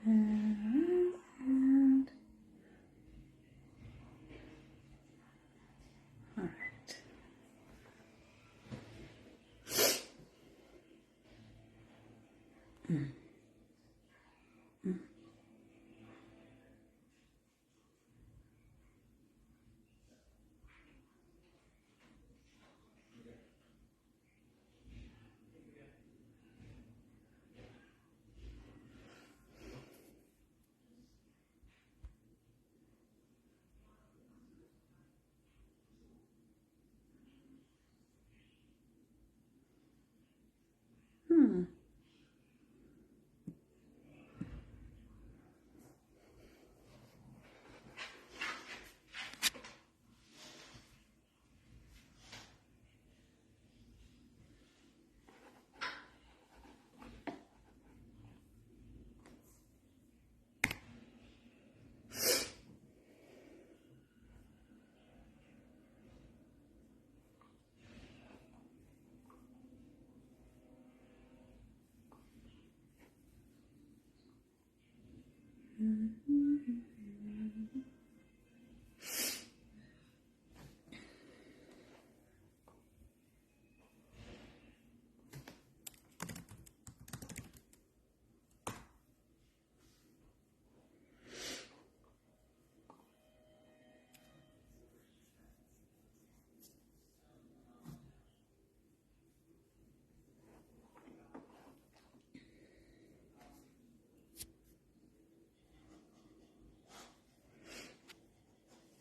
And all right.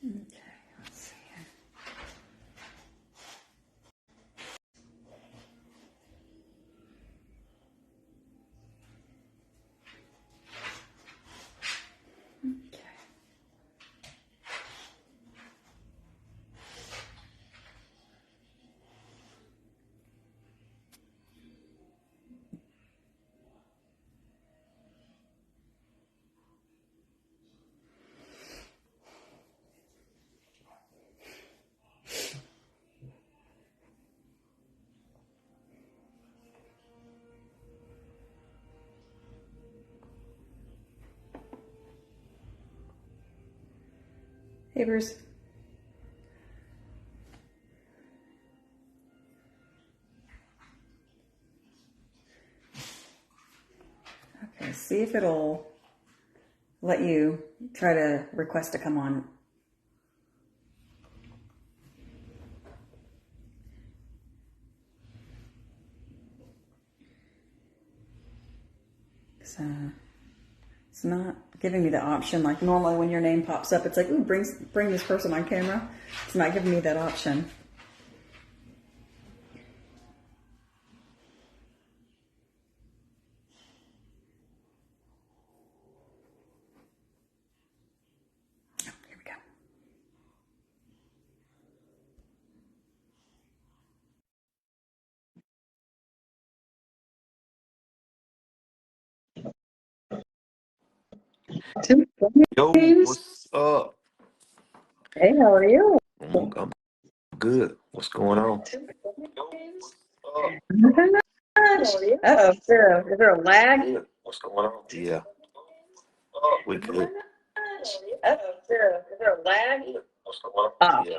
Okay, let's see here. Okay. Hey, Bruce. Okay, see if it'll let you try to request to come on. So it's not giving me the option. Like normally when your name pops up, it's like, ooh, bring this person on camera. It's not giving me that option. Oh, here we go. Yo, James. what's up? Hey, how are you? I'm good. What's going on? Uh-oh, is there a lag? Good. What's going on? Yeah, we good. Uh-oh, is there a lag? Oh, Yeah,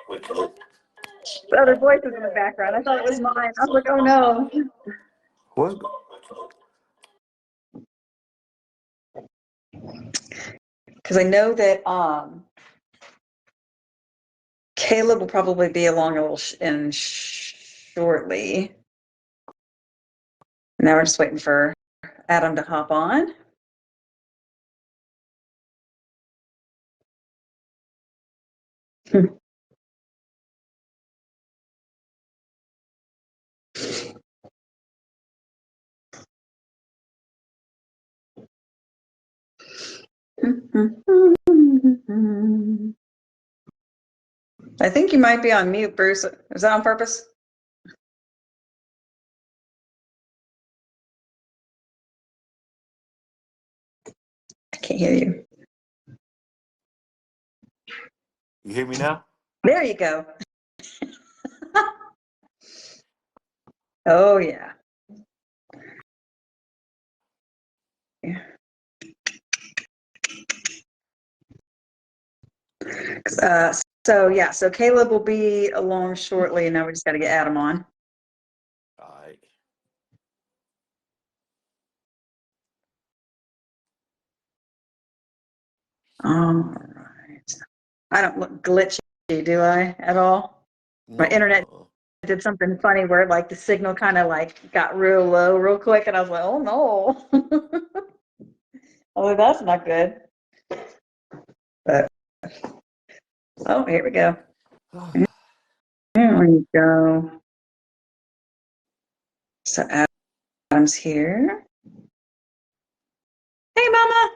we good. the other voices in the background. I thought it was mine. I was like, oh no. What's Because I know that Caleb will probably be along a little shortly. Now we're just waiting for Adam to hop on. I think you might be on mute, Bruce. Is that on purpose? I can't hear you. You hear me now? There you go. Oh, yeah. So Caleb will be along shortly, and now we just got to get Adam on. All right. All right. I don't look glitchy, do I, at all? My No. internet did something funny where like the signal kind of like got real low real quick, and I was like, oh no. Oh, that's not good. But oh, here we go. There we go. So Adam's here. Hey, Mama.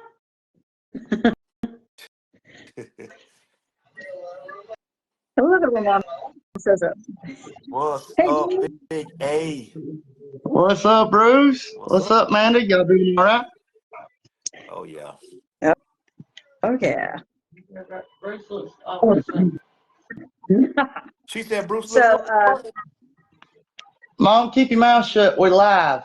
Hello, little mom says it. What's Hey, up, Big A? What's up, Bruce? What's up, Mandy? Y'all doing all right? Oh, yeah. Yep. Oh, yeah. She said Bruce So, look Mom, keep your mouth shut. We're live.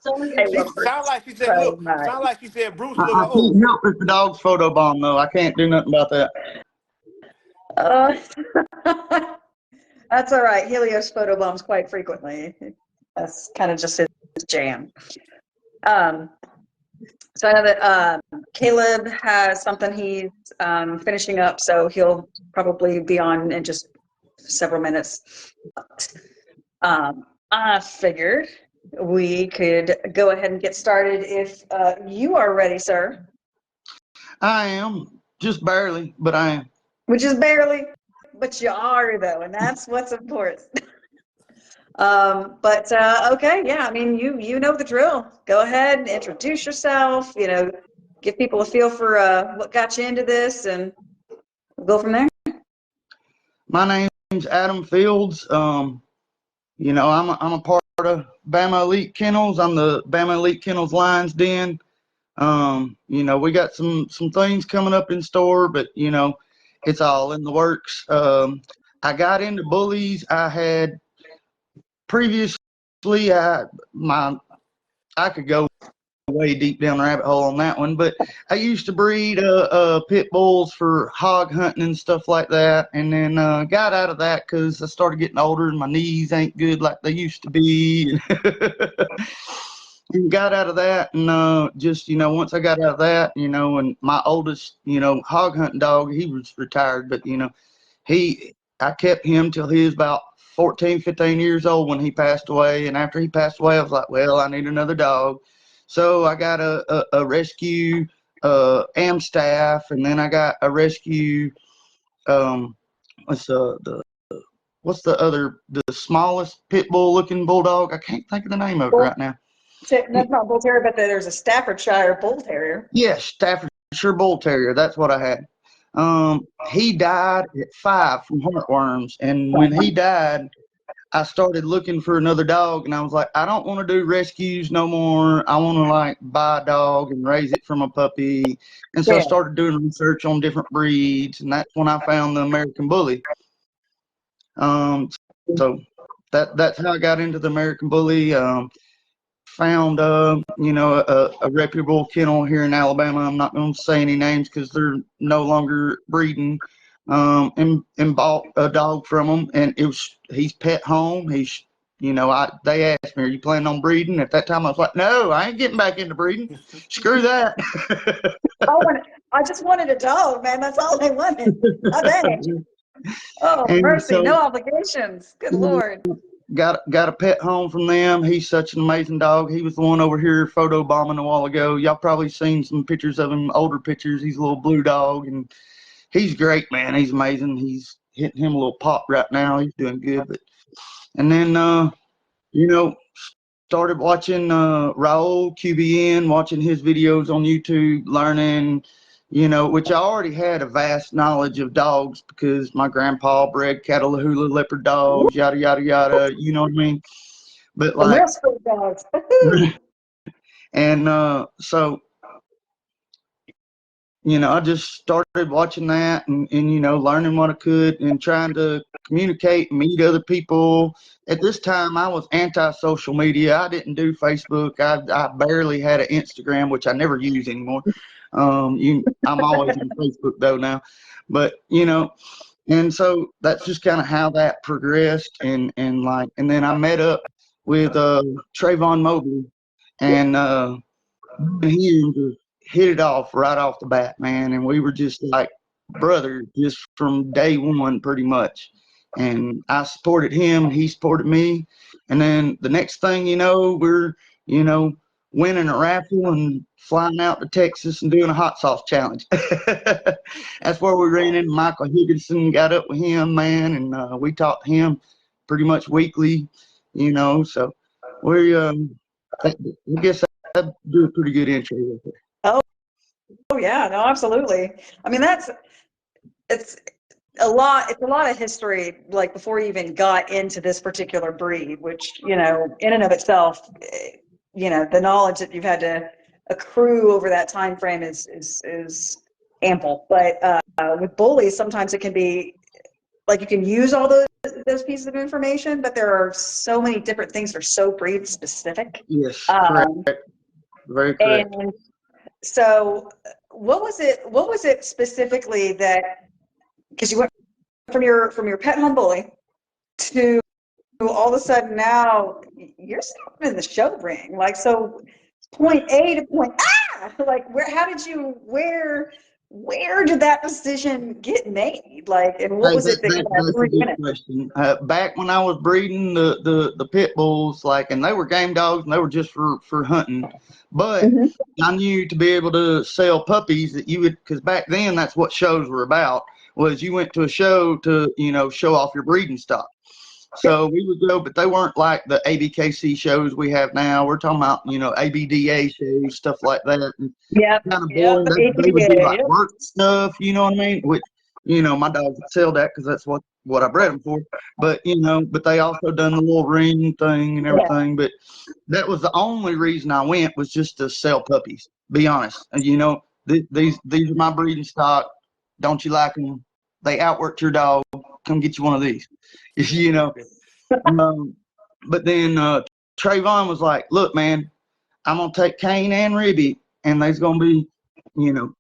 I She love her sound like she said, so look, much. sound like she said Bruce I looking old. can't help with the dog's photo bomb, though. I can't do nothing about that. That's all right. Helios photobombs quite frequently. That's kind of just his jam. So I know that Caleb has something he's finishing up, so he'll probably be on in just several minutes. I figured we could go ahead and get started if you are ready, sir. I am. Just barely, but I am. Which is barely, but you are though, and that's what's important. Okay, yeah, I mean, you know the drill. Go ahead, introduce yourself, give people a feel for what got you into this, and we'll go from there. My name's Adam Fields. I'm a part of Bama Elite Kennels. I'm the Bama Elite Kennels Lions Den. We got some things coming up in store, but it's all in the works. I got into bullies. I had previously, I could go way deep down the rabbit hole on that one, but I used to breed pit bulls for hog hunting and stuff like that, and then got out of that because I started getting older and my knees ain't good like they used to be. And got out of that, and once I got out of that, and my oldest, hog hunting dog, he was retired, but I kept him till he was about 14, 15 years old when he passed away. And after he passed away, I was like, well, I need another dog. So I got a rescue Amstaff, and then I got a rescue, what's the smallest pit bull looking bulldog? I can't think of the name of it right now. That's not Bull Terrier, but there's a Staffordshire Bull Terrier. Yes, Staffordshire Bull Terrier. That's what I had. He died at 5 from heartworms, and when he died, I started looking for another dog, and I was like, I don't want to do rescues no more. I want to buy a dog and raise it from a puppy. And so I started doing research on different breeds, and that's when I found the American Bully. So that's how I got into the American Bully. Found a reputable kennel here in Alabama. I'm not going to say any names because they're no longer breeding. And bought a dog from him, and he's pet home. They asked me, "Are you planning on breeding?" At that time, I was like, "No, I ain't getting back into breeding. Screw that." I just wanted a dog, man. That's all I wanted. Oh, dang. Oh, And mercy, so, no obligations. Good Lord. Got a pet home from them. He's such an amazing dog. He was the one over here photo bombing a while ago. Y'all probably seen some pictures of him, older pictures. He's a little blue dog, and he's great, man. He's amazing. He's hitting him a little pop right now. He's doing good. And then, started watching Raul QBN, watching his videos on YouTube, learning, which I already had a vast knowledge of dogs because my grandpa bred Catahoula leopard dogs, yada, yada, yada. You know what I mean? But The rest of the dogs. And so, you know, I just started watching that and, you know, learning what I could and trying to communicate and meet other people. At this time, I was anti-social media. I didn't do Facebook. I barely had an Instagram, which I never use anymore. I'm always on Facebook, though, now. But, you know, and so that's just kind of how that progressed. And then I met up with Trayvon Mobley. And he just hit it off right off the bat, man. And we were just like brothers just from day one, pretty much. And I supported him, he supported me. And then the next thing you know, we're, you know, winning a raffle and flying out to Texas and doing a hot sauce challenge. That's where we ran into Michael Higginson, got up with him, man. And we talked to him pretty much weekly, you know. So we, I guess I do a pretty good intro with it. Oh yeah, no, absolutely. I mean, it's it's a lot of history, like before you even got into this particular breed, which, you know, in and of itself, you know, the knowledge that you've had to accrue over that time frame is ample. But with bullies, sometimes it can be like you can use all those pieces of information, but there are so many different things that are so breed specific. Yes, correct. Very correct. And so what was it specifically that, because you went from your pet home bully to all of a sudden now you're stepping in the show ring, like, so point A to point like where did that decision get made, like, and what was it that that's a good question. Back when I was breeding the pit bulls, like, and they were game dogs and they were just for hunting, but I knew to be able to sell puppies that you would, because back then that's what shows were about, was you went to a show to, you know, show off your breeding stock. So we would go, but they weren't like the ABKC shows we have now. We're talking about, you know, ABDA shows, stuff like that. Yeah, kind of boring. They would do like work stuff, you know what I mean? Which, you know, my dogs would sell that because that's what I bred them for. But, you know, but they also done the little ring thing and everything. But that was the only reason I went, was just to sell puppies, be honest. And, you know, these are my breeding stock. Don't you like them? They outworked your dog. Come get you one of these. You know. But then Trayvon was like, look, man, I'm going to take Kane and Ribby, and there's going to be, you know,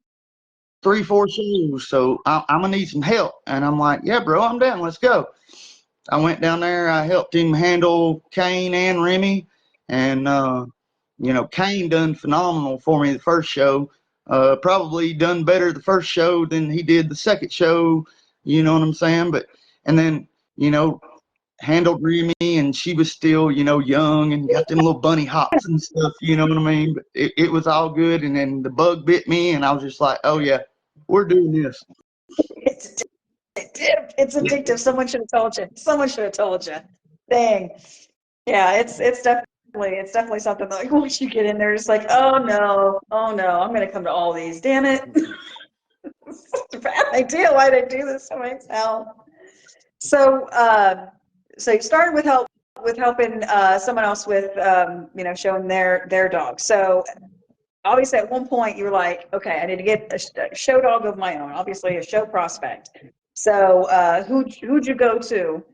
3-4 shows, so I'm going to need some help. And I'm like, yeah, bro, I'm down. Let's go. I went down there. I helped him handle Kane and Remy. And, you know, Kane done phenomenal for me the first show. Probably done better the first show than he did the second show. You know what I'm saying? And then, you know, handled Remy, and she was still, you know, young and got them little bunny hops and stuff, you know what I mean? But it was all good. And then the bug bit me, and I was just like, oh yeah, we're doing this. It's addictive. Someone should have told you. Dang. Yeah, it's definitely something that, like, once you get in there, it's like, oh no, I'm gonna come to all these. Damn it. It's such a bad idea. Why did I do this to myself? So so you started with helping someone else with you know, showing their dog. So obviously at one point you were like, okay, I need to get a show dog of my own, obviously a show prospect. So who'd you go to?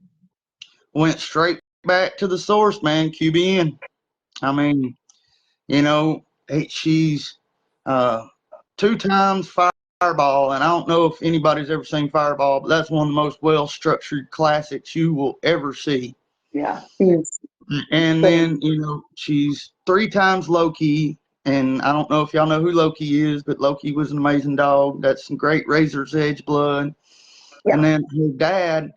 Went straight back to the source, man. QBN. I mean, you know, she's 2 times Fireball, and I don't know if anybody's ever seen Fireball, but that's one of the most well-structured classics you will ever see. Yeah. Yes. And then, you know, she's 3 times Loki, and I don't know if y'all know who Loki is, but Loki was an amazing dog. That's some great Razor's Edge blood. Yeah. And then her dad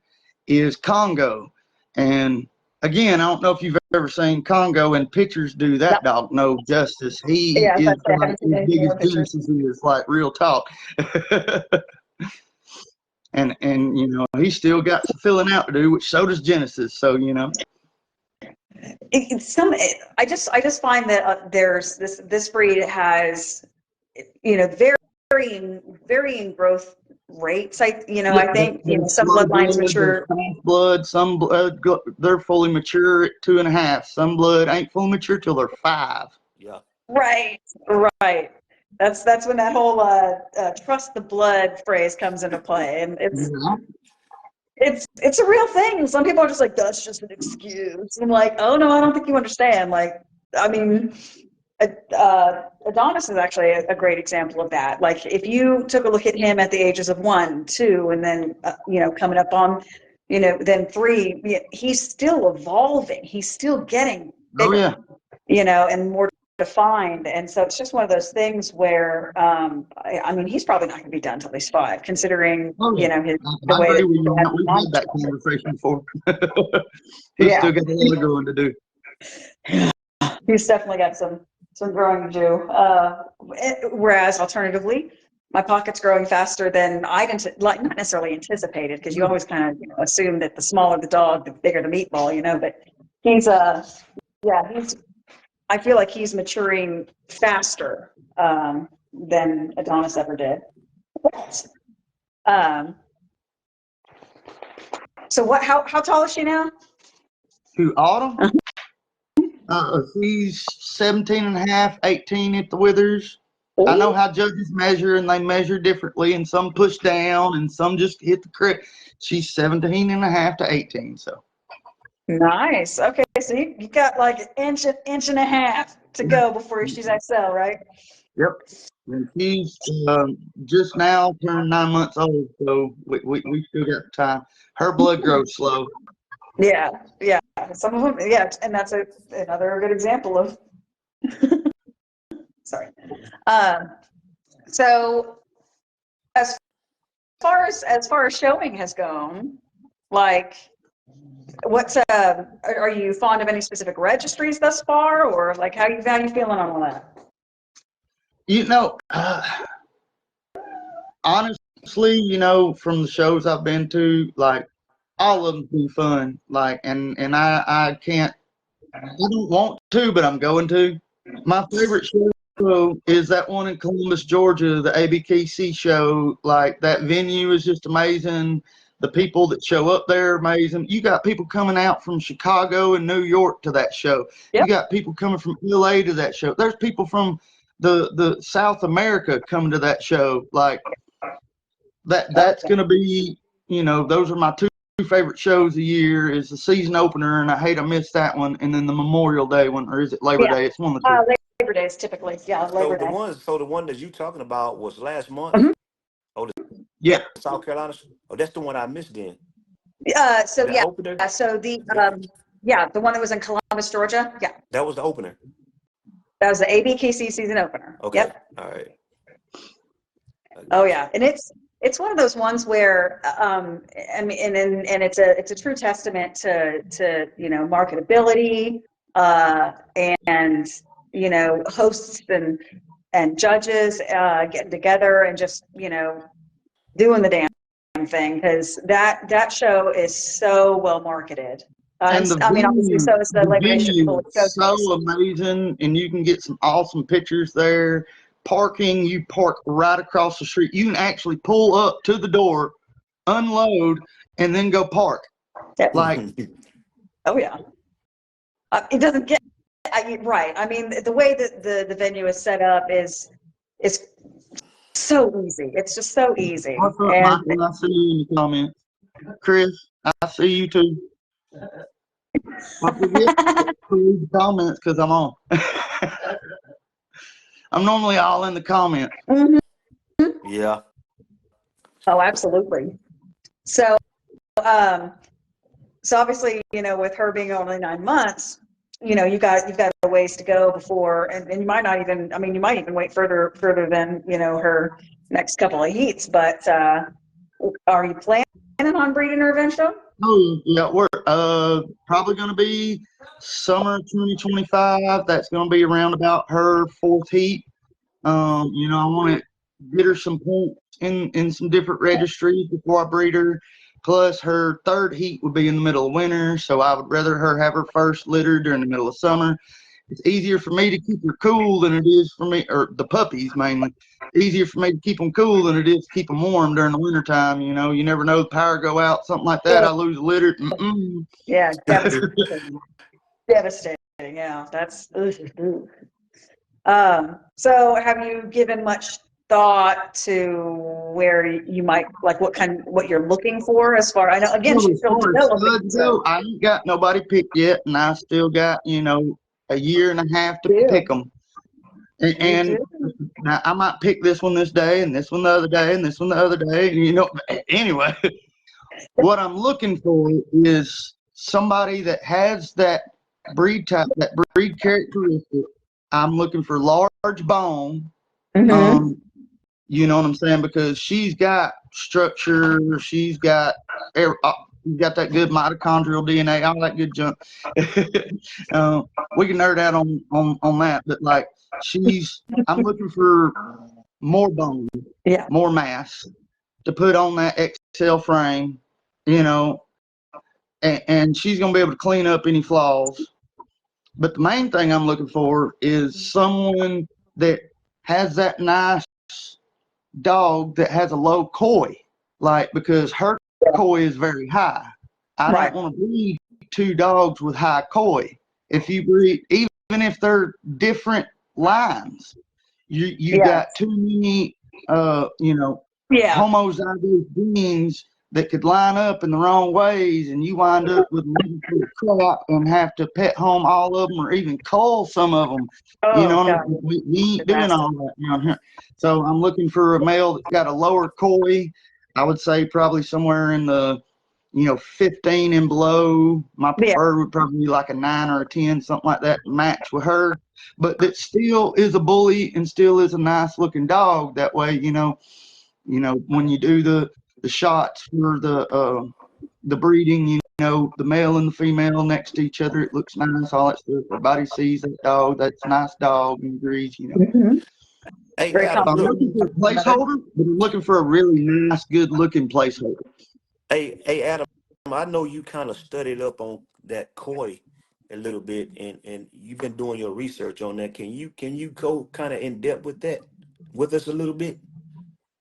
is Congo. And again, I don't know if you've ever seen Congo, and pictures do that dog no justice. He is like as big as Genesis is, like, real talk. and you know, he still got some filling out to do, which so does Genesis. So, you know. I just find that there's this breed has, you know, varying growth rates. I think, you know, some bloodlines mature. Some blood they're fully mature at 2.5. Some blood ain't fully mature till they're 5. Yeah. Right, right. That's when that whole trust the blood phrase comes into play, and Yeah. it's a real thing. Some people are just like, that's just an excuse. I'm like, oh no, I don't think you understand. Like, I mean, Adonis is actually a great example of that. Like, if you took a look at him at the ages of 1, 2, and then coming up on, then 3, he's still evolving. He's still getting Oh bigger, yeah. and more defined. And so it's just one of those things where, I mean, he's probably not going to be done until he's 5, considering, Oh yeah. the I way agree that with you on dad that. and We've mom. had that conversation before. He's Yeah, still got a lot of growing to do. he's definitely got some growing to do. Whereas alternatively, my pocket's growing faster than not necessarily anticipated, because you always kind of assume that the smaller the dog, the bigger the meatball, But he's yeah, I feel like he's maturing faster than Adonis ever did. Um, so how tall is she now? To Autumn, she's 17 and a half, 18 at the withers. I know how judges measure, and they measure differently, and some push down and some just hit the crit. She's 17 and a half to 18, so. Nice. Okay, so you got like an inch and a half to go before she's XL, right? Yep. And she's just now turned 9 months old, so we still got time. Her blood grows slow. Yeah, yeah. Some of them, yeah, and that's another good example of. Sorry. So as far as showing has gone, like, what's are you fond of any specific registries thus far, or like how you feeling on all that? Honestly, from the shows I've been to, like, all of them be fun. Like, and I can't, I don't want to, but I'm going to. My favorite show is that one in Columbus, Georgia, the ABKC show. Like, that venue is just amazing. The people that show up there are amazing. You got people coming out from Chicago and New York to that show. Yep. You got people coming from LA to that show. There's people from the South America coming to that show. Like, that's Okay. going to be, those are my two favorite shows a year, is the season opener, and I hate I missed that one, and then the Memorial Day one, or is it Labor Yeah. Day? It's one of the two. Labor Day is typically, yeah, Labor Day. So the one that you talking about was last month? Mhm. Oh, Yeah. South Carolina. Oh, that's the one I missed then. So The yeah, opener. so the one that was in Columbus, Georgia. Yeah, That was the opener. that was the ABKC season opener. Okay. Yep. All right. Oh yeah, and it's one of those ones where I mean, and it's a true testament to marketability and hosts and judges getting together and just doing the damn thing, because that show is so well marketed. And I mean, obviously, so is the the Labor Day venue Showcase. is so amazing, and you can get some awesome pictures there. Parking, you park right across the street. You can actually pull up to the door, unload, and then go park. Yep. Like, oh yeah, it doesn't get right. I mean, the way that the venue is set up is so easy. It's just so easy. what's up, And Michael? I see you in the comments. Chris, I see you too. I forget to read the comments because I'm on. I'm normally all in the comments. Mhm. Yeah. Oh, absolutely. So, so obviously, with her being only 9 months, you've got a ways to go before, and you might not even. I mean, you might even wait further than her next couple of heats. But are you planning on breeding her eventually? Oh, yeah, we're probably going to be summer 2025. That's going to be around about her 4th heat. I want to get her some points in some different registries before I breed her. Plus, her 3rd heat would be in the middle of winter, so I would rather her have her first litter during the middle of summer. It's easier for me to keep her cool than it is for me, or the puppies mainly. Easier for me to keep them cool than it is to keep them warm during the wintertime. You never know, the power go out, something like that. I lose a litter. Yeah, devastating. Devastating. Yeah, that's. So have you given much thought to where you might, like what you're looking for as far, I know, again, Well, she's as still far as developing, studs go, so. I ain't got nobody picked yet, and I still got, a year and a half to You pick them. you And do? now I might pick this one this day, and this one the other day, and this one the other day. Anyway, what I'm looking for is somebody that has that breed type, that breed characteristic. I'm looking for large bone. Mm-hmm. Um, you know what I'm saying? Because she's got structure, she's got that good mitochondrial DNA, all that good junk. We can nerd out on that, but like I'm looking for more bone, Yeah. more mass to put on that XL frame, you know, and she's gonna be able to clean up any flaws. But the main thing I'm looking for is someone that has that nice dog that has a low koi, like because her koi is very high. I don't Right. want to breed two dogs with high koi. If you breed, even if they're different lines, you Yeah. got too many, Yeah. homozygous genes that could line up in the wrong ways, and you wind up with crap and have to pet home all of them or even cull some of them. You know Oh, what I God. mean? We ain't doing Disaster. all that down here. So I'm looking for a male that's got a lower koi. I would say probably somewhere in the 15 and below. My Yeah. preferred would probably be like a 9 or a 10, something like that, match with her. But that still is a bully and still is a nice looking dog. That way, when you do the shots for the breeding, the male and the female next to each other, it looks nice, all that stuff. Everybody sees that dog, that's a nice dog and agrees. Mm-hmm. Hey, Very Adam, So I'm look. looking complimentary for a of one another. placeholder, but I'm looking for a really nice, good looking placeholder. Hey, Adam. I know you kind of studied up on that koi a little bit, and you've been doing your research on that. Can you go kind of in depth with that with us a little bit?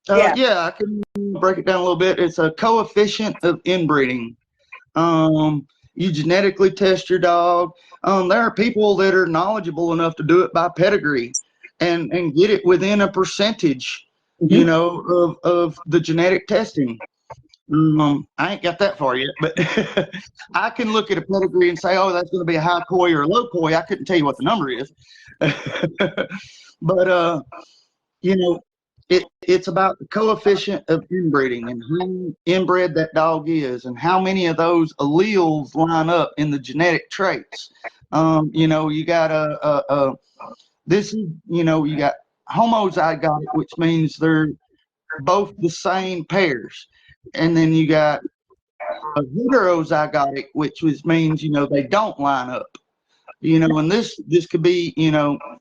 Yeah. Yeah, I can break it down a little bit. It's a coefficient of inbreeding. You genetically test your dog. There are people that are knowledgeable enough to do it by pedigree and get it within a percentage, Mm-hmm. of the genetic testing. I ain't got that far yet, but I can look at a pedigree and say, oh, that's going to be a high koi or a low koi. I couldn't tell you what the number is. But, you know, it's about the coefficient of inbreeding and how inbred that dog is and how many of those alleles line up in the genetic traits. You got you got homozygotic, which means they're both the same pairs. And then you got a heterozygotic, which means, they don't line up. And this could be,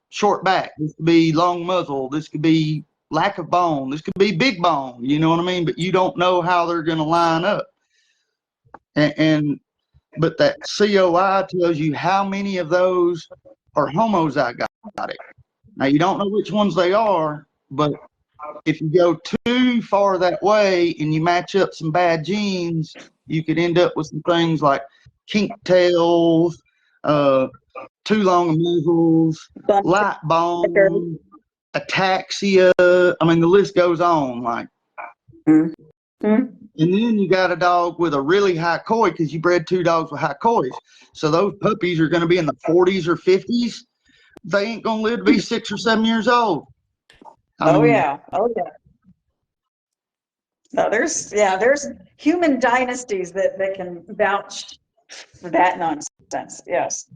short back, this could be long muzzle, this could be lack of bone, this could be big bone, you know what I mean? But you don't know how they're going to line up. And but that COI tells you how many of those are homozygotic. Now you don't know which ones they are, but if you go too far that way and you match up some bad genes, you could end up with some things like kink tails, too long muzzles, Bump light stickers. bone, ataxia. I mean, the list goes on. Like, Mm-hmm. and then you got a dog with a really high koi because you bred two dogs with high kois. So those puppies are going to be in the 40s or 50s. They ain't going to live to be 6 or 7 years old. I Oh, mean, yeah. Oh, yeah. No, there's human dynasties that can vouch for that nonsense. Yes.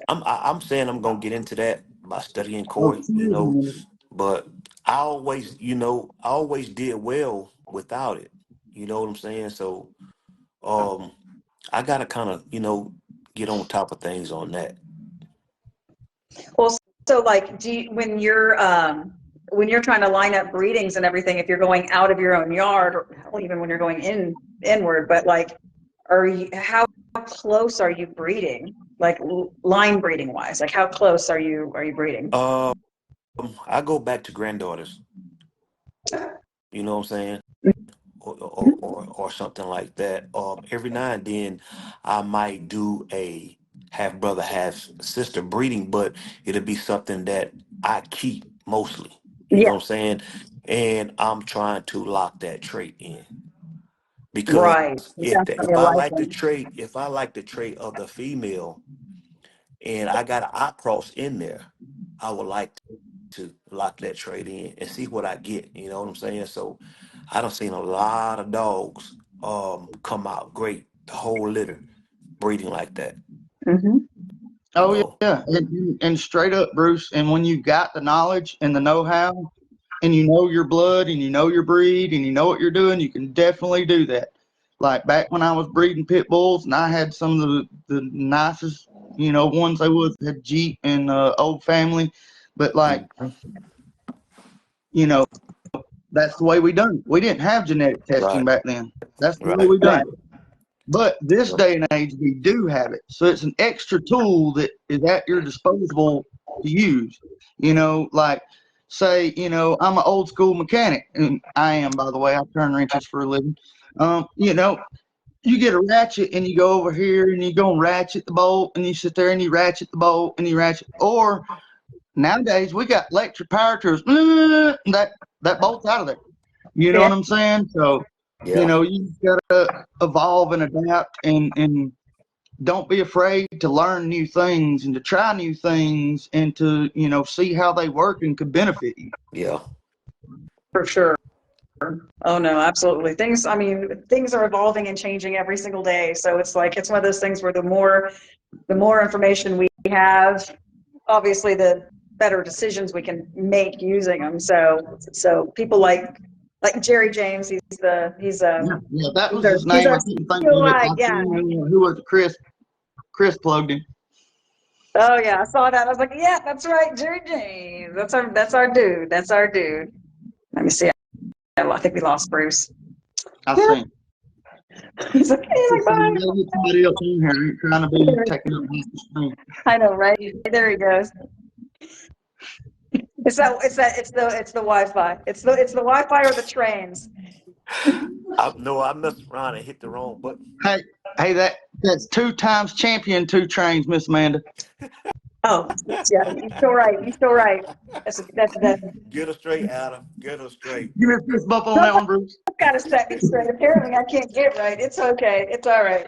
I'm saying I'm gonna get into that by studying oh, koi, excuse me. but I always did well without it. You know what I'm saying? So um, I gotta kind of get on top of things on that. Well, so like, when you're trying to line up breedings and everything, if you're going out of your own yard, or hell, even when you're going inward, but like, how close are you breeding? Like line breeding wise, like how close are you breeding? Um, I go back to granddaughters. You know what I'm saying? Or something like that. Every now and then, I might do a half brother, half sister breeding, but it'll be something that I keep mostly. You know Yeah, what I'm saying? And I'm trying to lock that trait in because right. if Definitely I like like the them. trait, if I like the trait of the female and I got an eye cross in there, I would like to lock that trait in and see what I get. You know what I'm saying? So I done seen a lot of dogs come out great, the whole litter breeding like that. Hmm. You Oh know, yeah, and straight up, Bruce. And when you got the knowledge and the know-how, and you know your blood, and you know your breed, and you know what you're doing, you can definitely do that. Like back when I was breeding pit bulls, and I had some of the nicest, ones they was had Jeep and Old Family, but like, Mhm. you know, that's the way we done it. We didn't have genetic testing Right, back then. That's the way right, we done Right. it. But this yep, day and age, we do have it. So it's an extra tool that is at your disposal to use. Like say, I'm an old school mechanic, and I am, by the way. I turn wrenches for a living. You get a ratchet and you go over here and you go and ratchet the bolt, and you sit there and you ratchet the bolt and you ratchet. Or nowadays we got electric power tools. That bolt's out of there. You know Yeah, what I'm saying? So, yeah, you gotta evolve and adapt, and don't be afraid to learn new things and to try new things and to, see how they work and could benefit you. yeah, for sure. Oh no, absolutely. I mean, things are evolving and changing every single day. So it's like, it's one of those things where the more information we have, obviously the better decisions we can make using them. So people like Jerry James, he's Yeah, yeah, that was our, his he's name. our I couldn't think of it. COI. I Yeah. seen who was it? Chris plugged him. Oh yeah, I saw that. I was like, yeah, that's right, Jerry James. That's our dude. That's our dude. Let me see. I think we lost Bruce. I Yeah. seen. He's like, bye. You gotta get somebody else in here. I ain't trying to be taking up half the screen. I know, right? There he goes. It's the Wi-Fi. It's the Wi-Fi or the trains. no, I messed around and hit the wrong button. Hey, hey, that's 2 times champion, 2 trains, Miss Amanda. Oh, yeah, you're still right. You're still right. That's Get her straight, Adam. Get her straight. Give me a fist bump on that somebody's one, Bruce. got to set me straight. Apparently, I can't get right. It's okay. It's all right.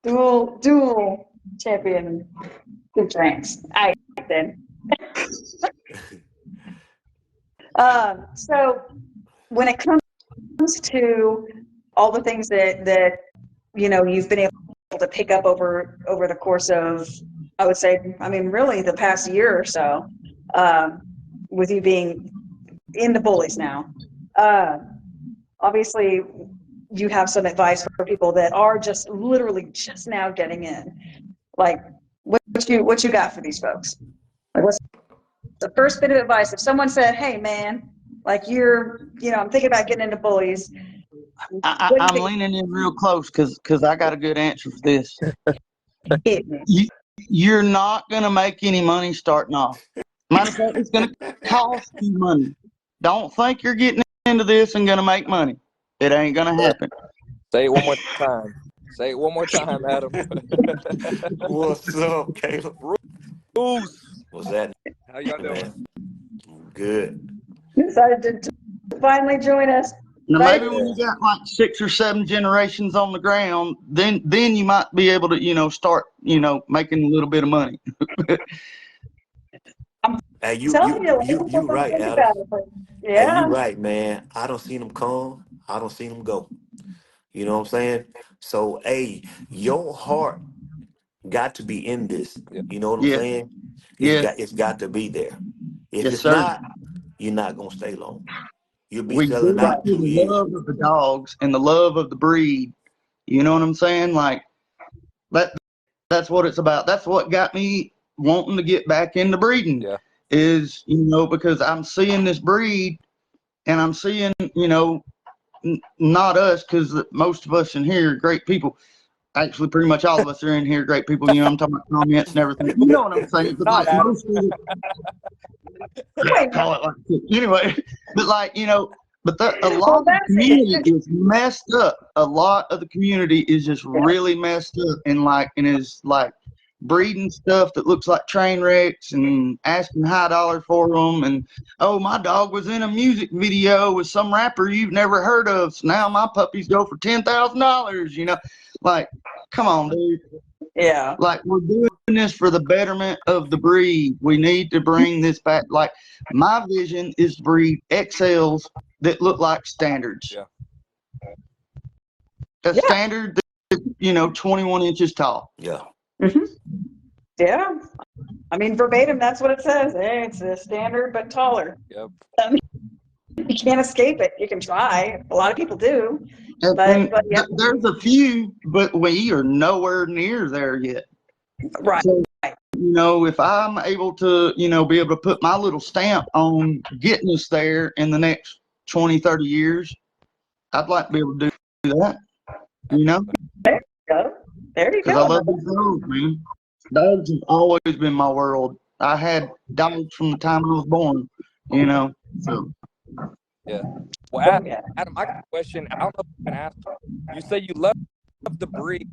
Dual champion. Two trains. All right, then. So when it comes to all the things that you've been able to pick up over the course of, I would say, I mean, really the past year or so, with you being in the bullies now, obviously you have some advice for people that are just literally just now getting in. Like, what you got for these folks? Like, what's the first bit of advice if someone said, hey man, like I'm thinking about getting into bullies, what do you I'm think? leaning in real close because I got a good answer for this. Hit me. You're not going to make any money starting off. Matter of fact, it's going to cost you money. Don't think you're getting into this and going to make money. It ain't going to happen. Say it one more time. Say it one more time, Adam. What's up, Caleb? Bruce, What's that, how y'all doing? man? Good. Decided to finally join us. Now, Right? maybe when you got like 6 or 7 generations on the ground, then you might be able to, start, making a little bit of money. Hey, Telling you, a lot of people you don't right, think Adam. about it, but Hey, you yeah. right, man. I don't seen them come. I don't seen them go. You know what I'm saying? So, hey, your heart got to be in this. Yeah. You know what I'm Yeah, saying? yeah, It's got to be there. If yes, it's sir. not, you're not gonna stay long. You'll be We selling do it out for the 2 years. love of the dogs and the love of the breed. You know what I'm saying? Like that. That's what it's about. That's what got me wanting to get back into breeding. Yeah. Is because I'm seeing this breed, and I'm seeing not us, because most of us in here are great people. Actually, pretty much all of us are in here great people. I'm talking about comments and everything. You know what I'm saying? But Not like Adam. most of it, Wait, call it like anyway. But like but a lot well, of the that's community it. is messed up. A lot of the community is just really messed up, and is like breeding stuff that looks like train wrecks and asking high dollar for them. And, oh, my dog was in a music video with some rapper you've never heard of. So now my puppies go for $10,000, you know, like, come on, dude. Yeah. Like, we're doing this for the betterment of the breed. We need to bring this back. Like, my vision is to breed XLs that look like standards. Yeah. A standard that, you know, 21 inches tall. Yeah. Mm-hmm. Yeah. I mean, verbatim, that's what it says. Hey, it's a standard, but taller. Yep. I mean, you can't escape it. You can try. A lot of people do. And But yeah. there's a few, but we are nowhere near there yet. Right. So, you know, if I'm able to, you know, be able to put my little stamp on getting us there in the next 20, 30 years, I'd like to be able to do that, you know? There you go. There you Because go. I love these dogs, man. Dogs have always been my world. I had dogs from the time I was born, you know? So. Yeah. Well, Adam, I got a question. I don't know if you can ask. You say you love the breed.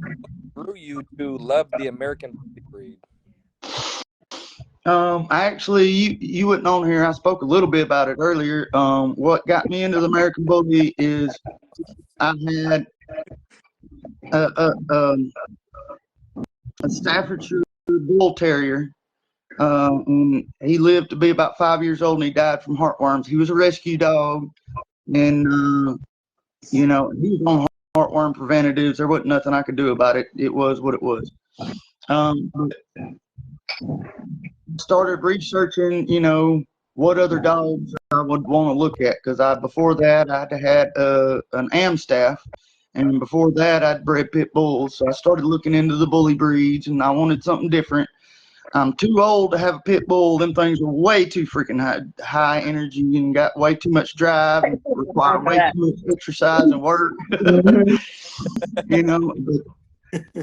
What drew you to love the American breed? Actually, you wasn't on here. I spoke a little bit about it earlier. What got me into the American Bully is I had a Staffordshire Bull Terrier. And he lived to be about 5 years old, and he died from heartworms. He was a rescue dog, and you know, he was on heartworm preventatives. There wasn't nothing I could do about it. It was what it was. But started researching, you know, what other dogs I would want to look at, because before that I'd had an Amstaff, and before that I'd bred pit bulls. So I started looking into the bully breeds, and I wanted something different. I'm too old to have a pit bull. Them things were way too freaking high energy and got way too much drive and require way too much exercise and work. You know, and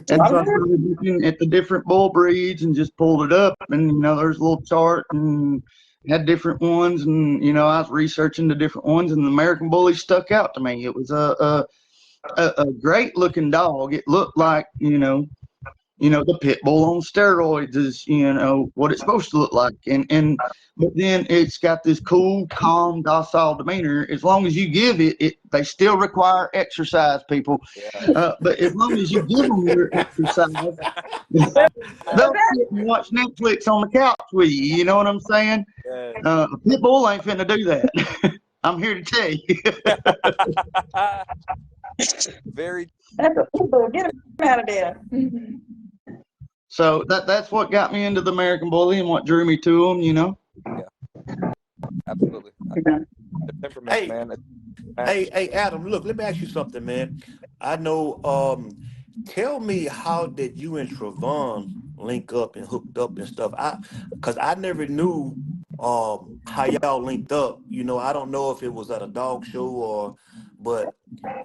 so I started looking at the different bull breeds and just pulled it up, and you know, there's a little chart and had different ones, and you know, I was researching the different ones, and the American Bully stuck out to me. It was a great looking dog. It looked like, you know, the pit bull on steroids is, you know, what it's supposed to look like. But then it's got this cool, calm, docile demeanor. As long as you give it, they still require exercise, people. Yeah. But as long as you give them your exercise, they'll sit and watch Netflix on the couch with you. You know what I'm saying? Yeah. A pit bull ain't finna do that. I'm here to tell you. Very. That's a football. Get him out of there. So that's what got me into the American Bully and what drew me to them, you know? Yeah. Absolutely. The temperament, Hey, man. hey, Adam, look, let me ask you something, man. I know, tell me, how did you and Travon link up and hooked up and stuff? Cause I never knew how y'all linked up. You know, I don't know if it was at a dog show but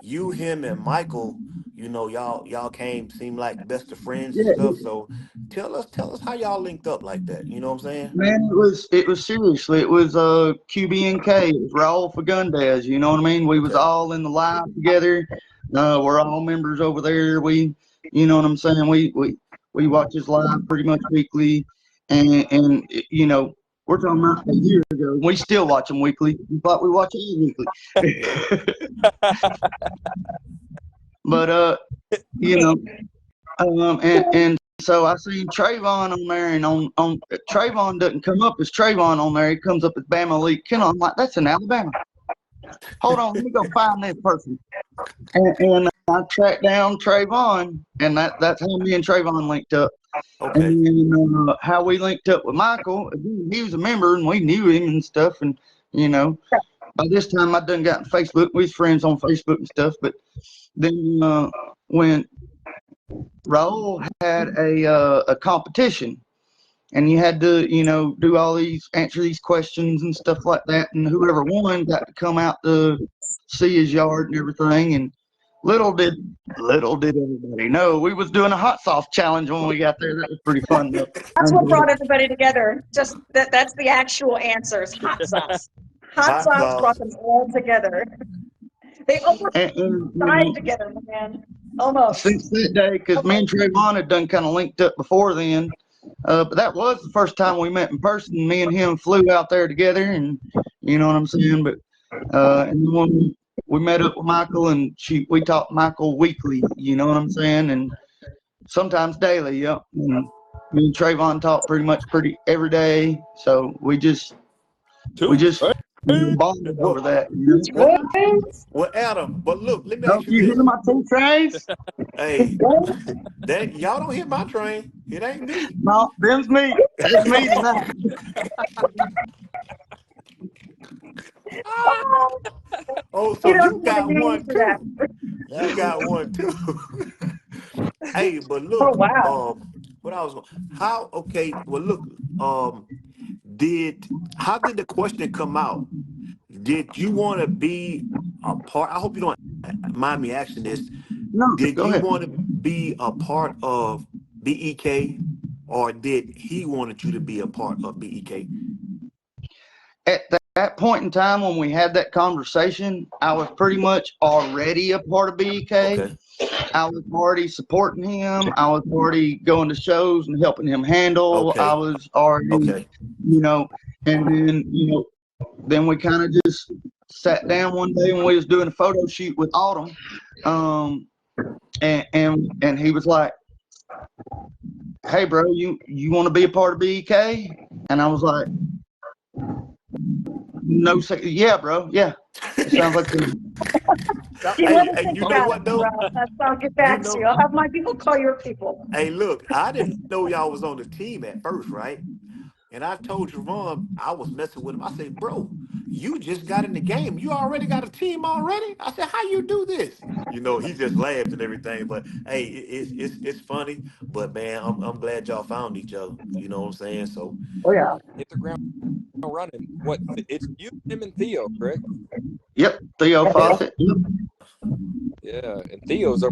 you, him, and Michael, you know, y'all seemed like best of friends and Yeah, stuff. So tell us how y'all linked up like that. You know what I'm saying? man, it was seriously, it was QB&K, it was Raul Fagundes, you know what I mean? We was Okay. all in the live together. We're all members over there. We, you know what I'm saying? We watch his live pretty much weekly, and you know, we're talking about a year ago. We still watch them weekly. We thought we watch it weekly. But you know, and so I seen Trayvon on there, and on Trayvon doesn't come up as Trayvon on there. He comes up as Bama Elite Kennel. I'm like, that's in Alabama. Hold on, let me go find that person. And I tracked down Trayvon, and that's how me and Trayvon linked up. Okay. And then how we linked up with Michael, he was a member, and we knew him and stuff. And, you know, by this time I done gotten Facebook. We was friends on Facebook and stuff. But then when Raul had a competition, and you had to, you know, answer these questions and stuff like that, and whoever won got to come out to see his yard and everything. And little did everybody know we was doing a hot sauce challenge when we got there. That was pretty fun though. That's what brought everybody together. Just that's the actual answers. Hot sauce. Hot sauce brought them all together. They almost died together, man. Almost. since that day, because me and Trayvon had done kind of linked up before then. But that was the first time we met in person. Me and him flew out there together, and you know what I'm saying. But and then when we met up with Michael, and we talked to Michael weekly. You know what I'm saying, and sometimes daily. Yep. And me and Trayvon talk pretty every day. So we just bonded Well, over that. You know? well, well, Adam. But look, let me Oh, ask you you hear this. my two trays? Hey, that y'all don't hit my train. It ain't me. No, them's me. It's me tonight. Oh, so You don't you have a got name one for that. too. You got one too. Hey, but Oh, look, wow. what I was going, how, okay, well, look, how did the question come out? Did you want to be a part? I hope you don't mind me asking this. No, Did go you ahead. want to be a part of BEK, or did he wanted you to be a part of BEK? At that point in time when we had that conversation, I was pretty much already a part of BEK. Okay, I was already supporting him. I was already going to shows and helping him handle. I okay, was already, okay. you know, and then, then we kind of just sat down one day when we was doing a photo shoot with Autumn. And he was like, "Hey, bro, you want to be a part of BEK?" And I was like, "No, yeah, bro, yeah. It sounds like." Let me Hey, think you know about what it, though? bro. I'll get You back to you. know, I'll have my people call your people. hey, look, I didn't know y'all was on the team at first, right? And I told Javon I was messing with him. I said, bro, you just got in the game. You already got a team already? I said, how you do this? You know, he just laughed and everything. But hey, it's funny. But man, I'm glad y'all found each other. You know what I'm saying? So Oh, yeah. Hit the ground running. What? It's you, him, and Theo, correct? Yep, Theo yeah. Fawcett. Yep. Yeah, and Theo's a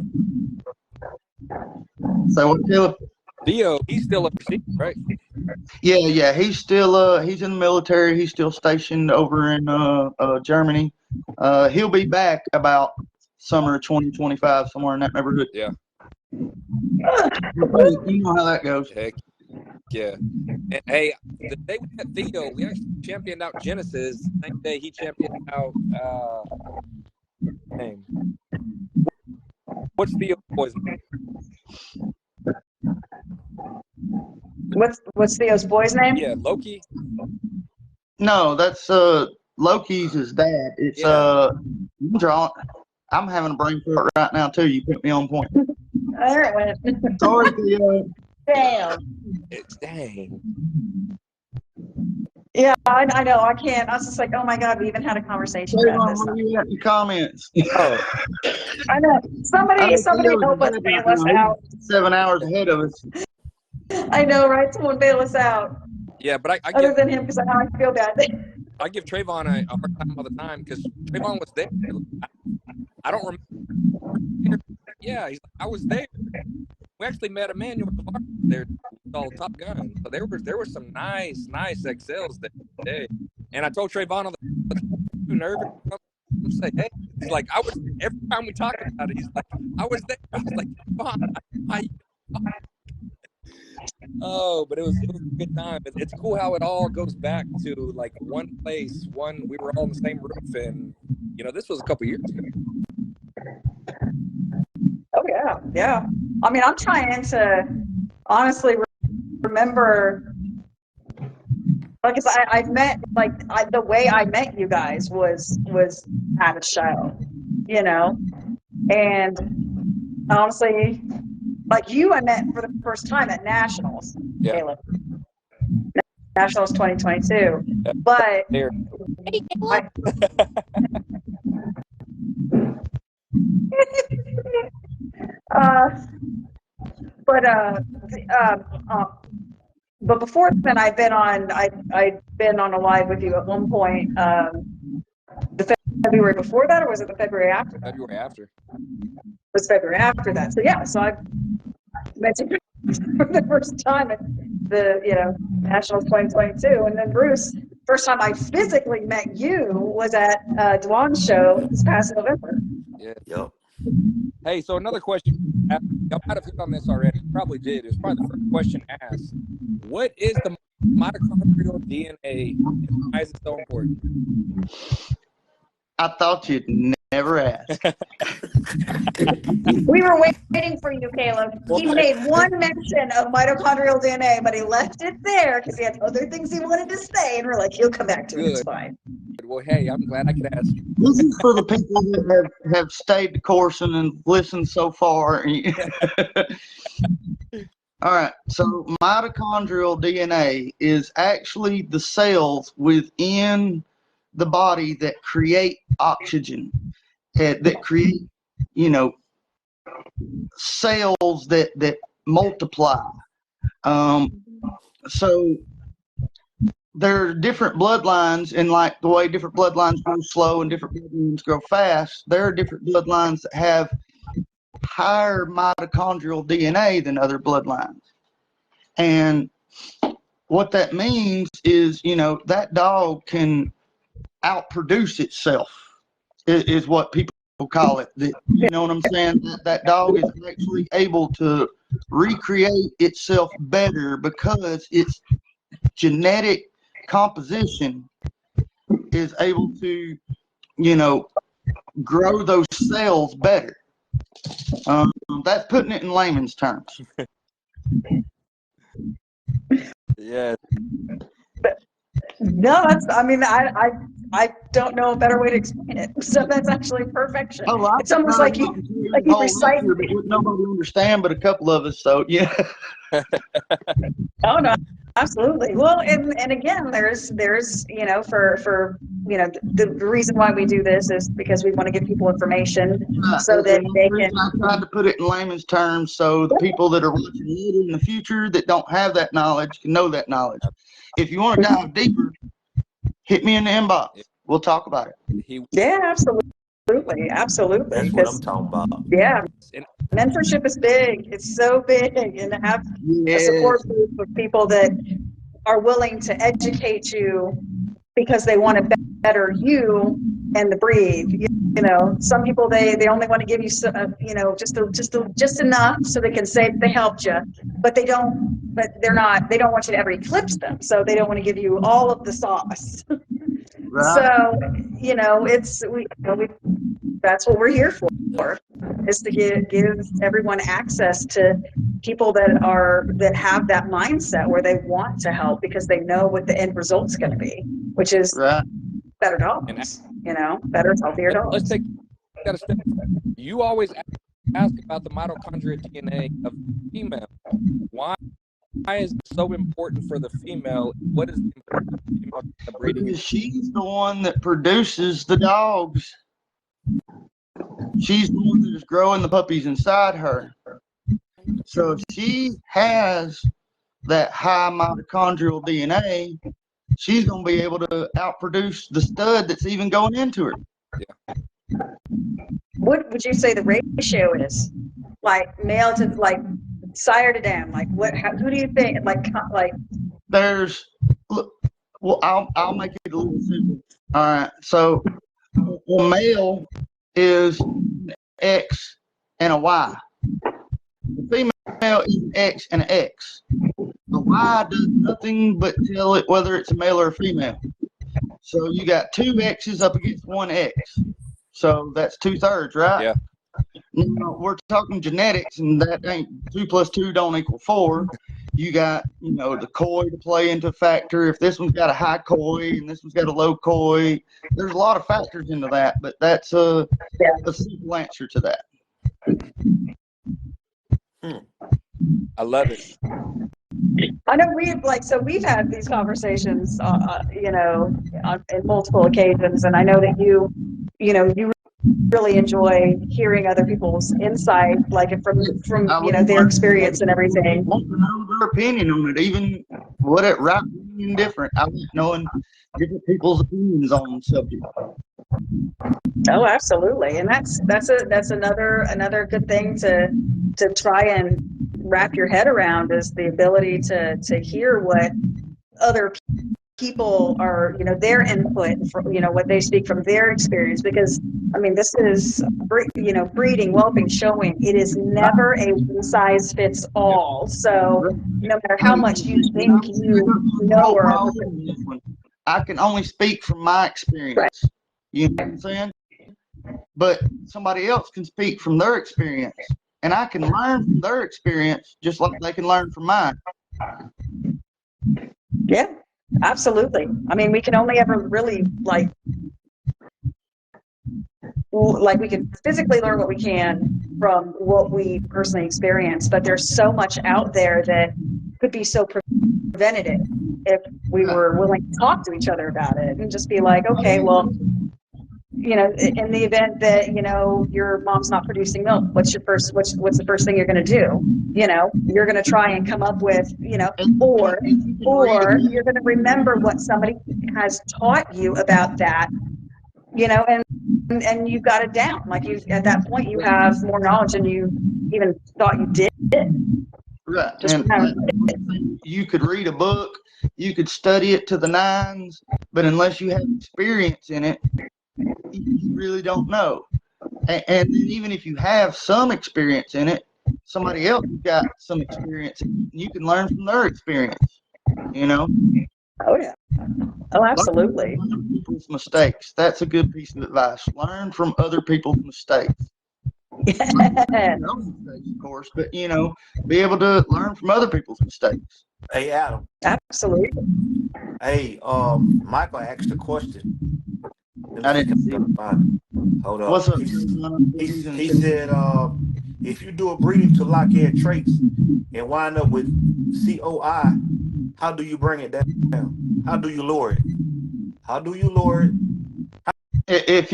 So what, Caleb? Theo. He's still overseas, right? Yeah. He's still he's in the military. He's still stationed over in Germany. He'll be back about summer of 2025, somewhere in that neighborhood. Yeah. You know how that goes. Heck yeah. And hey, the day we met Theo, we actually championed out Genesis. Same day he championed out name. What's Theo's boy's name? What's Theo's boy's name? Yeah, Loki. No, that's Loki's his dad. It's I'm having a brain fart right now too. You put me on point. There it went. Sorry, Theo. Damn. Dang. Yeah, I know. I can't. I was just like, oh my God, we even had a conversation about this. Where you at in the comments? Oh, I know. Somebody Theo's help us dead bail right us now. out. He's 7 hours ahead of us. I know, right? Someone bail us out. yeah, but I Other give than him, because I know I feel bad. I give Trayvon a hard time all the time because Trayvon was there. I don't remember. Yeah, he's like, I was there. We actually met Emmanuel there, all Top Gun. So there were some nice XLs that day. And I told Trayvon on the too nervous. I'm say, hey, he's like, I was every time we talk about it, he's like, I was there. I was like, oh, but it was a good time. It's cool how it all goes back to like one place, we were all in the same roof, and this was a couple years ago. Oh yeah. I mean, I'm trying to honestly remember, because I've met the way I met you guys was at a show, and honestly, like you, I met for the first time at Nationals, Yeah. Caleb. Nationals 2022, but There. But before then, I'd been on a live with you at one point. The February before that, or was it the February after that? February after. It was February after that. So yeah, so I met you for the first time at the Nationals 2022, and then Bruce. First time I physically met you was at Dwan's show this past November. Yeah. Yep. Hey, so another question. Y'all might have hit on this already. You probably did. It was probably the first question asked. What is the mitochondrial DNA and why is it so important? I thought you'd never ask. We were waiting for you, Caleb. He made one mention of mitochondrial DNA, but he left it there because he had other things he wanted to say, and we're like, he'll come back to it. It's fine. Well, hey, I'm glad I could ask you. This is for the people that have stayed the course and listened so far. All right, so mitochondrial DNA is actually the cells within the body that create oxygen, that create, cells that multiply. So there are different bloodlines, and like the way different bloodlines go slow and different bloodlines grow fast, there are different bloodlines that have higher mitochondrial DNA than other bloodlines. And what that means is, that dog can outproduce itself, is what people call it. You know what I'm saying? That dog is actually able to recreate itself better because its genetic composition is able to, grow those cells better. That's putting it in layman's terms. Yeah. No, I don't know a better way to explain it. So that's actually perfection. It's almost like you recite. Nobody understand but a couple of us. So yeah. Oh no, absolutely. Well, and again, there's for the reason why we do this is because we want to give people information so that they can. I tried to put it in layman's terms so the people that are watching it in the future that don't have that knowledge can know that knowledge. If you want to dive deeper, hit me in the inbox. We'll talk about it. Yeah, absolutely. That's what I'm talking about. Yeah. Mentorship is big. It's so big. And to have a support group of people that are willing to educate you because they want to better you and the breed. Some people, they only want to give you, just enough so they can say they helped you, but they don't want you to ever eclipse them. So they don't want to give you all of the sauce. Right. So, that's what we're here for, is to give everyone access to people that have that mindset where they want to help because they know what the end result's going to be, which is better dogs, better, healthier dogs. Let's take that a step. You always ask about the mitochondrial DNA of the female. Why is it so important for the female? What is the importance of the female in the breeding? Because she's the one that produces the dogs. She's the one that is growing the puppies inside her. So if she has that high mitochondrial DNA, she's going to be able to outproduce the stud that's even going into her. Yeah. What would you say the ratio is? Like male to sire to dam? Like who do you think? Like there's. Well, I'll make it a little simple. All right. So a male is an X and a Y. The female is an X and an X. The Y does nothing but tell it whether it's a male or a female. So you got two X's up against one X. So that's 2/3, right? Yeah. Now, we're talking genetics, and that ain't 2 + 2 don't equal 4. You got, the coy to play into a factor. If this one's got a high coy and this one's got a low coy, there's a lot of factors into that, but that's a simple answer to that. I love it. I know we've had these conversations, in multiple occasions, and I know that you really enjoy hearing other people's insight, like from their experience and everything. I want to know their opinion on it, even what it right and different. I like knowing different people's opinions on the subject. Oh, absolutely, and that's another good thing to try and wrap your head around, is the ability to hear what other people are, their input, for, what they speak from their experience, because I mean, this is, breeding, whelping, showing. It is never a one size fits all. So no matter how much you think you know or are, I can only speak from my experience. You know what I'm saying? But somebody else can speak from their experience, and I can learn from their experience just like they can learn from mine. yeah, absolutely. I mean, we can only ever really like we can physically learn what we can from what we personally experience, but there's so much out there that could be so preventative if we were willing to talk to each other about it and just be like, okay, well, in the event that, your mom's not producing milk, what's the first thing you're going to do? You're going to try and come up with, or you're going to remember what somebody has taught you about that, and you've got it down. Like at that point, you have more knowledge than you even thought you did. Right. Just and you could read a book, you could study it to the nines, but unless you have experience in it, you really don't know. And then even if you have some experience in it, somebody else has got some experience, you can learn from their experience. Oh yeah. Oh, absolutely. Learn from people's mistakes. That's a good piece of advice. Learn from other people's mistakes. Yeah. Your own mistakes, of course, but be able to learn from other people's mistakes. Hey, Adam. Absolutely. Hey, Michael asked a question. I didn't see. Hold on. What's up? He said, if you do a breeding to lock-in traits and wind up with COI, how do you bring it down? How do you lower it? How do you lower it?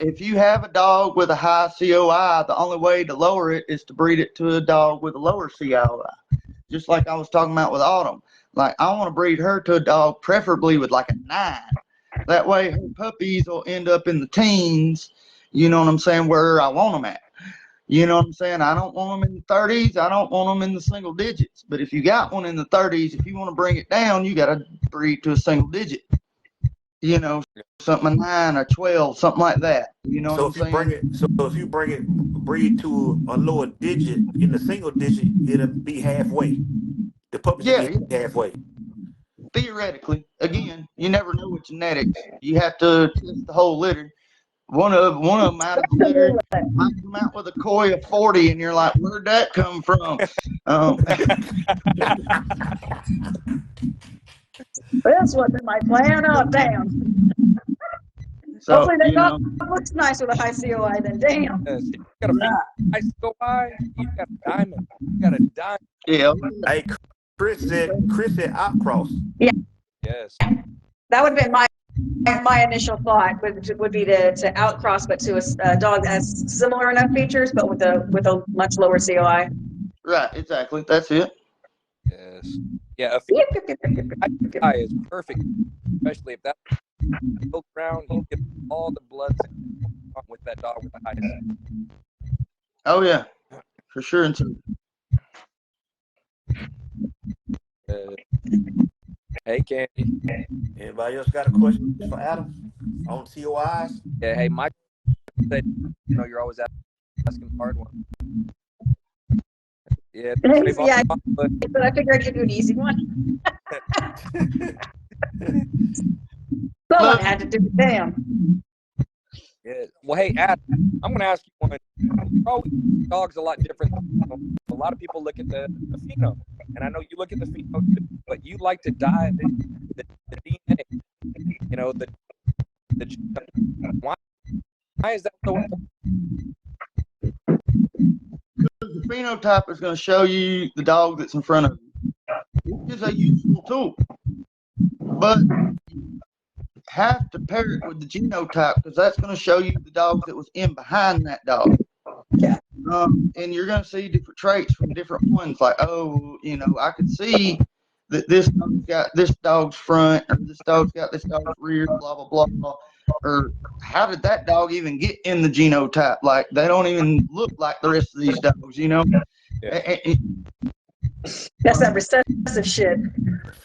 If you have a dog with a high COI, the only way to lower it is to breed it to a dog with a lower COI. Just like I was talking about with Autumn. Like, I want to breed her to a dog preferably with like a 9. That way her puppies will end up in the teens, you know what I'm saying, where I want them at. You know what I'm saying? I don't want them in the 30s. I don't want them in the single digits. But if you got one in the 30s, if you want to bring it down, you got to breed to a single digit. Something a 9 or 12, something like that. You know So what I'm saying? if you breed to a lower digit in the single digit, it'll be halfway. The puppies will be halfway. Theoretically, again, you never know with genetics. You have to test the whole litter. One of them out of the litter might come out with a koi of 40, and you're like, where'd that come from? This wasn't my plan. Oh, damn. So, hopefully the dog looks nice with a high COI then. Damn. Yes, you got a high COI, you got a diamond. You got a diamond. Yeah. Hey, Chris said outcross. Yeah. Yes. That would have been my initial thought would be to outcross, but to a dog that has similar enough features, but with a much lower COI. Right, exactly. That's it. Yes. Yeah, a COI is perfect, especially if that built around, you get all the blood with that dog with the highest. Oh yeah, for sure. And Hey, Candy. Anybody else got a question for Adam on COIs? Yeah, hey, Mike said, you're always asking hard one. Yeah, Yeah, but I figured I'd give you an easy one. Someone had to do it. Damn. Yeah. Well, hey, Adam, I'm going to ask you one. Probably dogs a lot different. A lot of people look at the phenome, and I know you look at the phenome, but you like to dive into the DNA. Why is that so important? the phenotype is going to show you the dog that's in front of you. It is a useful tool, but you have to pair it with the genotype because that's going to show you the dog that was in behind that dog. Yeah. And you're going to see different traits from different ones. Like, I could see that this dog's got this dog's front, or this dog's got this dog's rear, blah, blah, blah, blah. Or how did that dog even get in the genotype? Like, they don't even look like the rest of these dogs, Yeah. That's that recessive shit.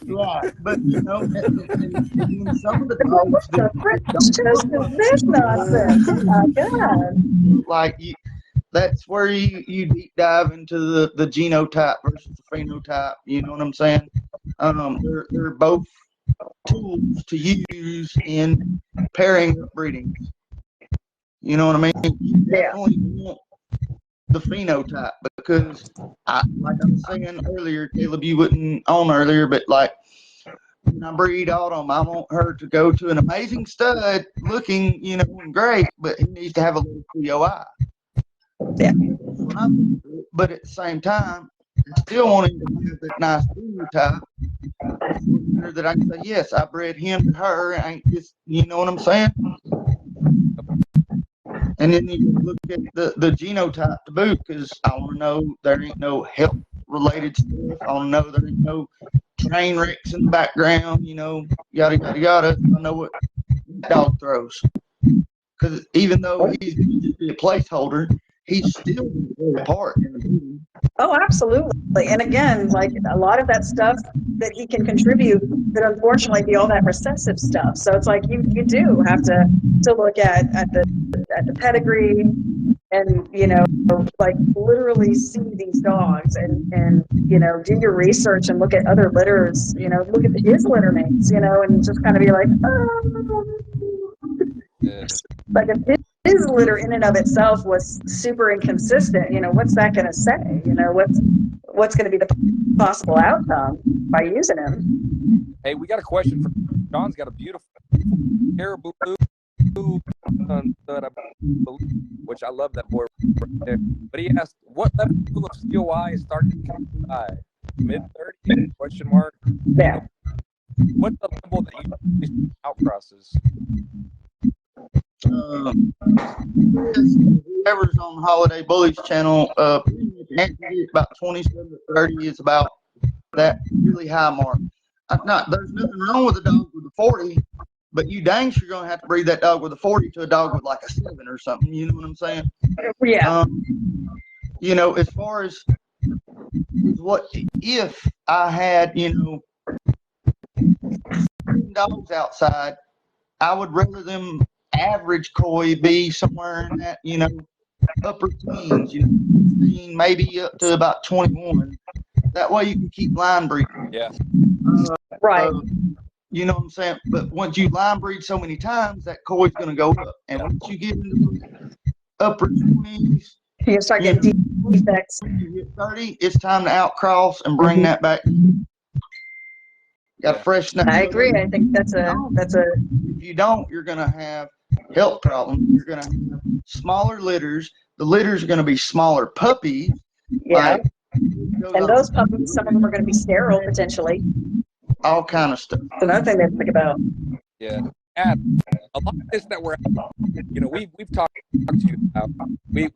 Right, but you know, and some of the dogs The that French don't toast look is this nonsense. Oh my God. like you, that's where you deep dive into the genotype versus the phenotype. You know what I'm saying? They're both tools to use in pairing up breeding. You know what I mean? You Yeah. definitely want the phenotype because, like I was saying earlier, Caleb, you wouldn't on earlier, but like when I breed Autumn, I want her to go to an amazing stud, looking, you know, great, but he needs to have a little COI. Yeah. But at the same time, I still want him to have that nice phenotype. That I can say, yes, I bred him to her. Ain't just, you know what I'm saying? And then you look at the genotype to boot, because I want to know there ain't no health related stuff. I want to know there ain't no train wrecks in the background, you know, yada, yada, yada. I know what dog throws. Because even though he's going to just be a placeholder, he's still going to play a part in the breeding. Oh, absolutely. And again, like a lot of that stuff that he can contribute could unfortunately be all that recessive stuff. So it's like you do have to look at the pedigree and, you know, like literally see these dogs and, you know, do your research and look at other litters, you know, look at his litter mates, you know, and just kind of be like, oh. Yeah. Like if his litter in and of itself was super inconsistent, you know, what's that going to say? You know, what's going to be the possible outcome by using him? Hey, we got a question from John's. Got a beautiful caribou which I love that boy right there. But he asked, what level of COI is starting to high? Mid-30s? Question mark. Yeah. What's the level that you outcrosses? Whoever's on Holiday Bullies channel, about 27 to 30 is about that really high mark. There's nothing wrong with a dog with a 40, but you dang sure going to have to breed that dog with a 40 to a dog with like a 7 or something. You know what I'm saying? Yeah. You know, as far as what if I had, you know, dogs outside, I would rather them average koi be somewhere in that, you know, upper teens, you know, 15, maybe up to about 21. That way you can keep line breeding. Yeah. Right. You know what I'm saying? But once you line breed so many times, that koi's going to go up. And once you get into the upper 20s, You start getting defects. 30, it's time to outcross and bring that back. Got to freshen up. I agree. I think that's a. If you don't, you're going to have health problems. You're going to have smaller litters. The litters are going to be smaller puppies. Yeah. And those puppies, some of them are going to be sterile potentially. All kind of stuff. That's another thing to think about. Yeah. And a lot of this that we're, you know, we've talked to you about.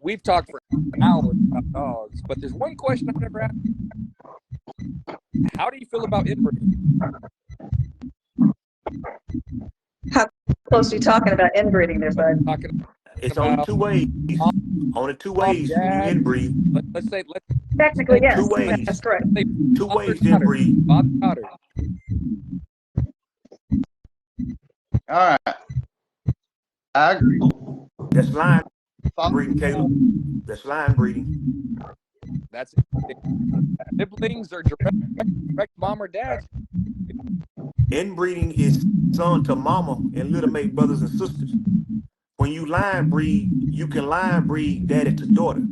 We've talked for hours about dogs, but there's one question I've never asked. How do you feel about inbreeding? How close are you talking about inbreeding there, bud? It's only two ways. Only two ways when you inbreed. Let's say Technically, yes. Two ways. That's correct. Two ways to inbreed. All right. I agree. That's line breeding, Caleb. That's line breeding. That's it. Siblings are direct mom or dad. Inbreeding is son to mama and little mate brothers and sisters. When you line breed, you can line breed daddy to daughter.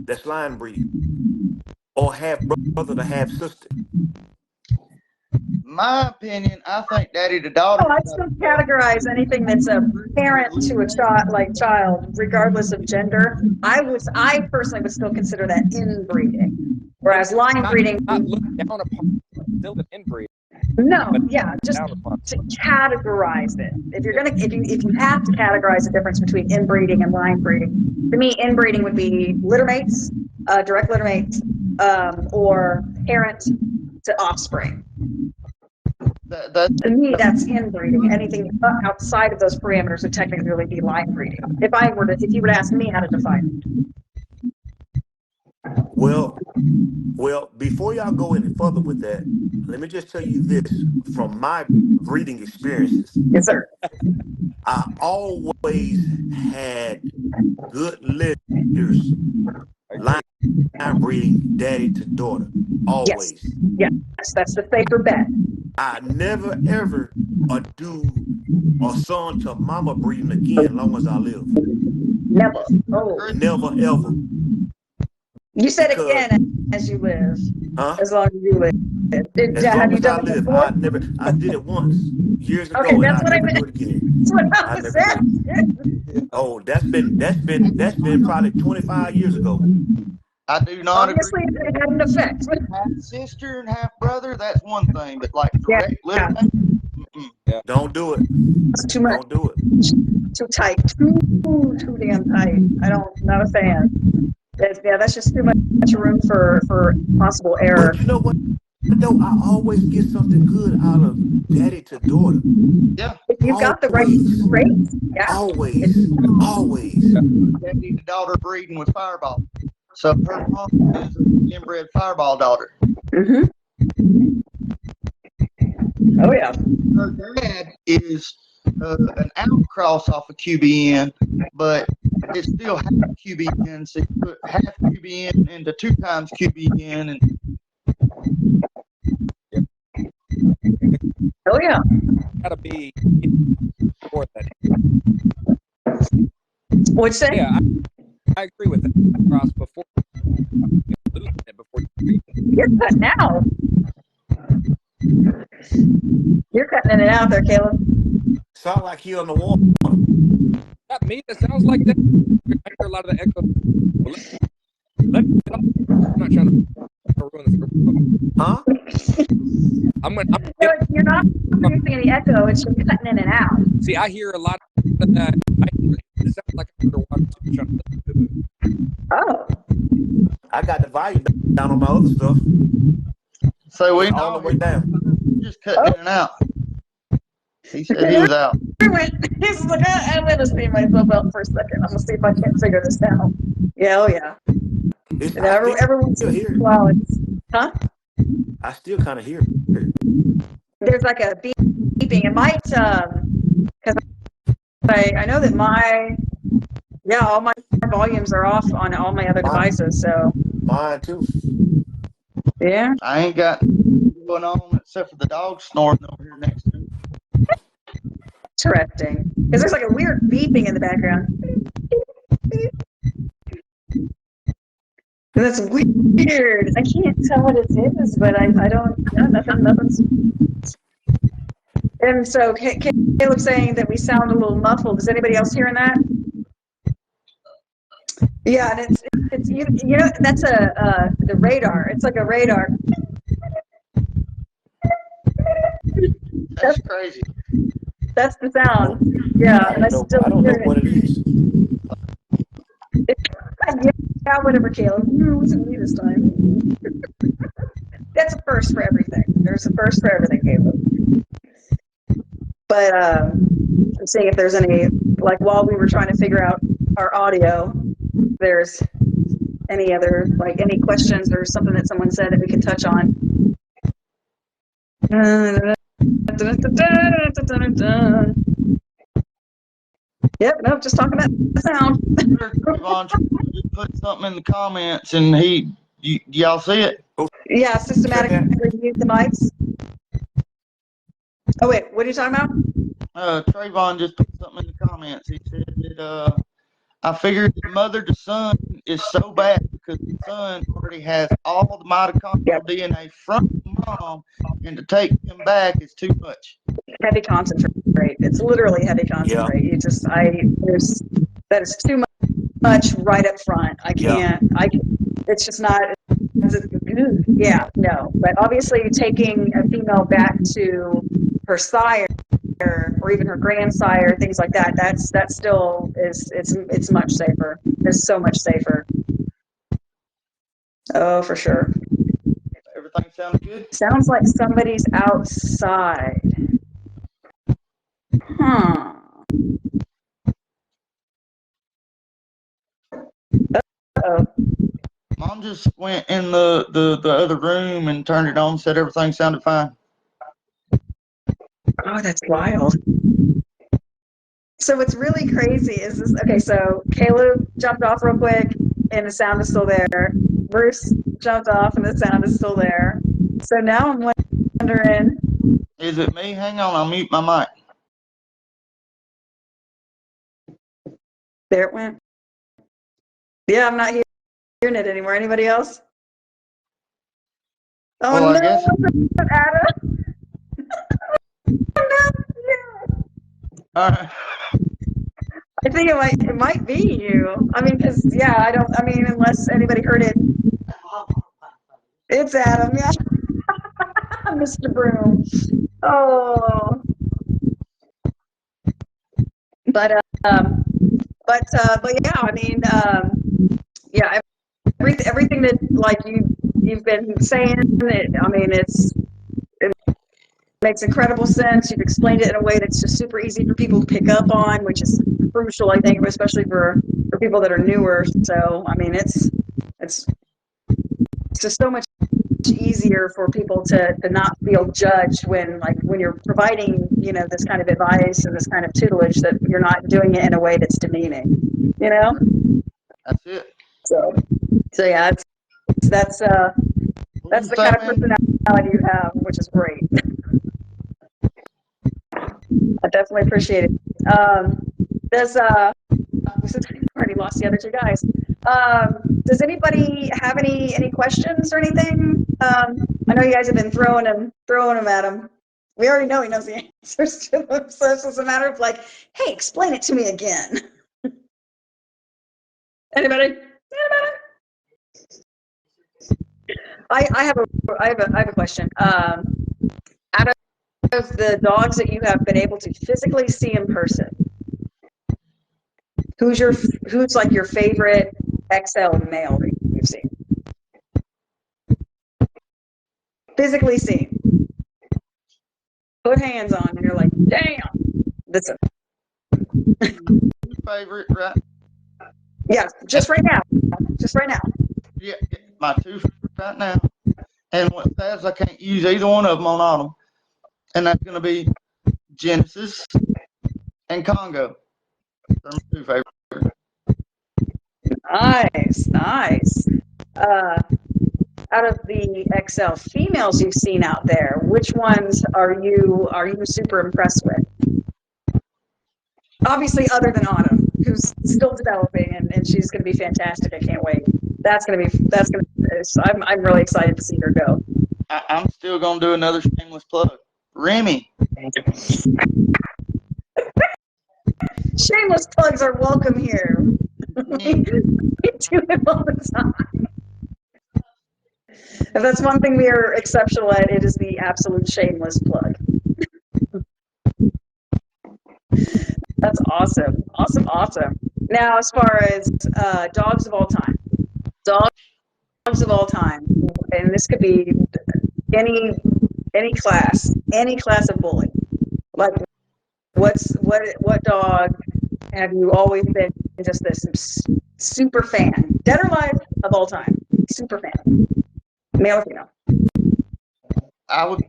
That's line breeding. Or half brother to half sister. My opinion, I think daddy to daughter. Oh, I still categorize anything that's a parent to a child, regardless of gender. I personally would still consider that inbreeding. Whereas line breeding, not looked down upon, still an inbreed. No, yeah, just to categorize it. If you're gonna, if you have to categorize the difference between inbreeding and line breeding, to me, inbreeding would be litter mates, direct litter mates, or parent to offspring. To me, that's inbreeding. Anything outside of those parameters would technically really be line breeding. If you were to ask me how to define it. Well, before y'all go any further with that, let me just tell you this from my breeding experiences. Yes, sir. I always had good litters, I line agree. breeding, daddy to daughter. Yes. Always. Yes, that's the safer bet. I never ever do a son to mama breeding again, long as I live. Never. Oh, Never ever. you said Because, again as you live, huh? as long as you live. As Have long you as done I it live, before? I did it once years Okay, ago, and that's I what I never do meant. it again. That's what I I was never do it. saying. Yeah. Oh, that's been probably 25 years ago. I do not agree. Obviously, it had an effect. Half sister and half brother, that's one thing, but like Yeah, direct litter, mm-mm. Don't do it. it's too much, Don't do it. too tight, too damn tight. Not a fan. That's just too much room for possible But error. you know what, though? I always get something good out of daddy to daughter. Yeah, If you got the right Always. traits, yeah. Always. Always. daddy and daughter breeding with Fireball. So her mom is an inbred Fireball daughter. Mm-hmm. Oh yeah. Her dad is an outcross off of QBN, but it's still half QBN. So you put half QBN into 2 times QBN, and Oh yeah. Gotta be for that. What'd you say? Yeah, I agree with that. Cross before losing it before you You're cutting out. You're cutting in and out there, Caleb. Sound like he on the water. not me. That sounds like that. I hear a lot of the echo. Well, I'm not trying to ruin this. Huh? You're not producing any echo. It's just cutting in and out. See, I hear a lot of that. It sounds like I'm underwater too, trying to listen to it. Oh. I got the volume down on my other stuff. so we It's all the know way down. he's just cutting in and out. He said he was out. He's like, I'm going to see myself out for a second. I'm going to see if I can't figure this out. Yeah, oh yeah. I Every once still in hear a it. while, huh? I still kind of hear it. There's like a beeping. It might, because I know that all my volumes are off on all my other devices. So Mine too. Yeah. I ain't got going on except for the dog snoring over here next to me. Interesting. Because there's like a weird beeping in the background. That's weird. I can't tell what it is, but I don't. No, nothing's. And so Caleb's saying that we sound a little muffled. Is anybody else hearing that? Yeah, and it's you know that's the radar. It's like a radar. That's crazy. That's the sound. Yeah, and I still I don't know hear what it is. Yeah, whatever, Caleb. What's it me this time? That's a first for everything. There's a first for everything, Caleb. But I'm seeing if there's any, like while we were trying to figure out our audio, there's any other, like any questions or something that someone said that we could touch on. Yep, nope, just talking about the sound. Yvonne just put something in the comments, and y'all see it? Yeah, systematically mute the mics. Oh wait, what are you talking about? Trayvon just put something in the comments. He said that I figured the mother to son is so bad because the son already has all the mitochondrial DNA from the mom, and to take him back is too much. Heavy concentrate. It's literally heavy concentrate. Yeah. That is too much right up front. I can't. It's just not. Yeah, no. But obviously, taking a female back to her sire or even her grandsire, things like that. That still is. It's much safer. It's so much safer. Oh, for sure. Everything sounds good? Sounds like somebody's outside. Huh. Uh-oh. Mom just went in the other room and turned it on, said everything sounded fine. Oh, that's wild. So what's really crazy is this. Okay, so Caleb jumped off real quick, and the sound is still there. Bruce jumped off, and the sound is still there. So now I'm wondering. Is it me? Hang on, I'll mute my mic. There it went. Yeah, I'm not hearing it anymore. Anybody else? Oh, Well, no, I guess. Adam. Oh, no. All right. I think it might be you. I mean, because, yeah, I mean, unless anybody heard it. It's Adam, yeah. Mr. Broom. Oh. But yeah, I mean, yeah, everything that, like, you've been saying, I mean, it makes incredible sense. You've explained it in a way that's just super easy for people to pick up on, which is crucial, I think, especially for people that are newer. So, I mean, it's just so much easier for people to not feel judged when you're providing, this kind of advice and this kind of tutelage, that you're not doing it in a way that's demeaning, That's it. So yeah, that's the kind of personality you have, which is great. I definitely appreciate it. We already lost the other two guys. Does anybody have any questions or anything? I know you guys have been throwing them at him. We already know he knows the answers to them, so it's just a matter of like, hey, explain it to me again. Anybody? I have a question. Out of the dogs that you have been able to physically see in person, who's like your favorite XL male that you've seen? Physically seen. Put hands on, and you're like, damn. That's it. Favorite, right? Yeah, just right now. Yeah, my two right now. And what's sad is I can't use either one of them on Autumn. And that's going to be Genesis and Congo. They're my two favorites. Nice. Out of the XL females you've seen out there, which ones are you super impressed with? Obviously, other than Autumn, who's still developing, and she's going to be fantastic. I can't wait. I'm really excited to see her go. I'm still going to do another shameless plug. Remy. Shameless plugs are welcome here. We do it all the time. If that's one thing we are exceptional at, it is the absolute shameless plug. That's awesome. Now, as far as dogs of all time, and this could be any class of bully. Like, what dog have you always been just this super fan, dead or alive, of all time? Super fan, male or female? I would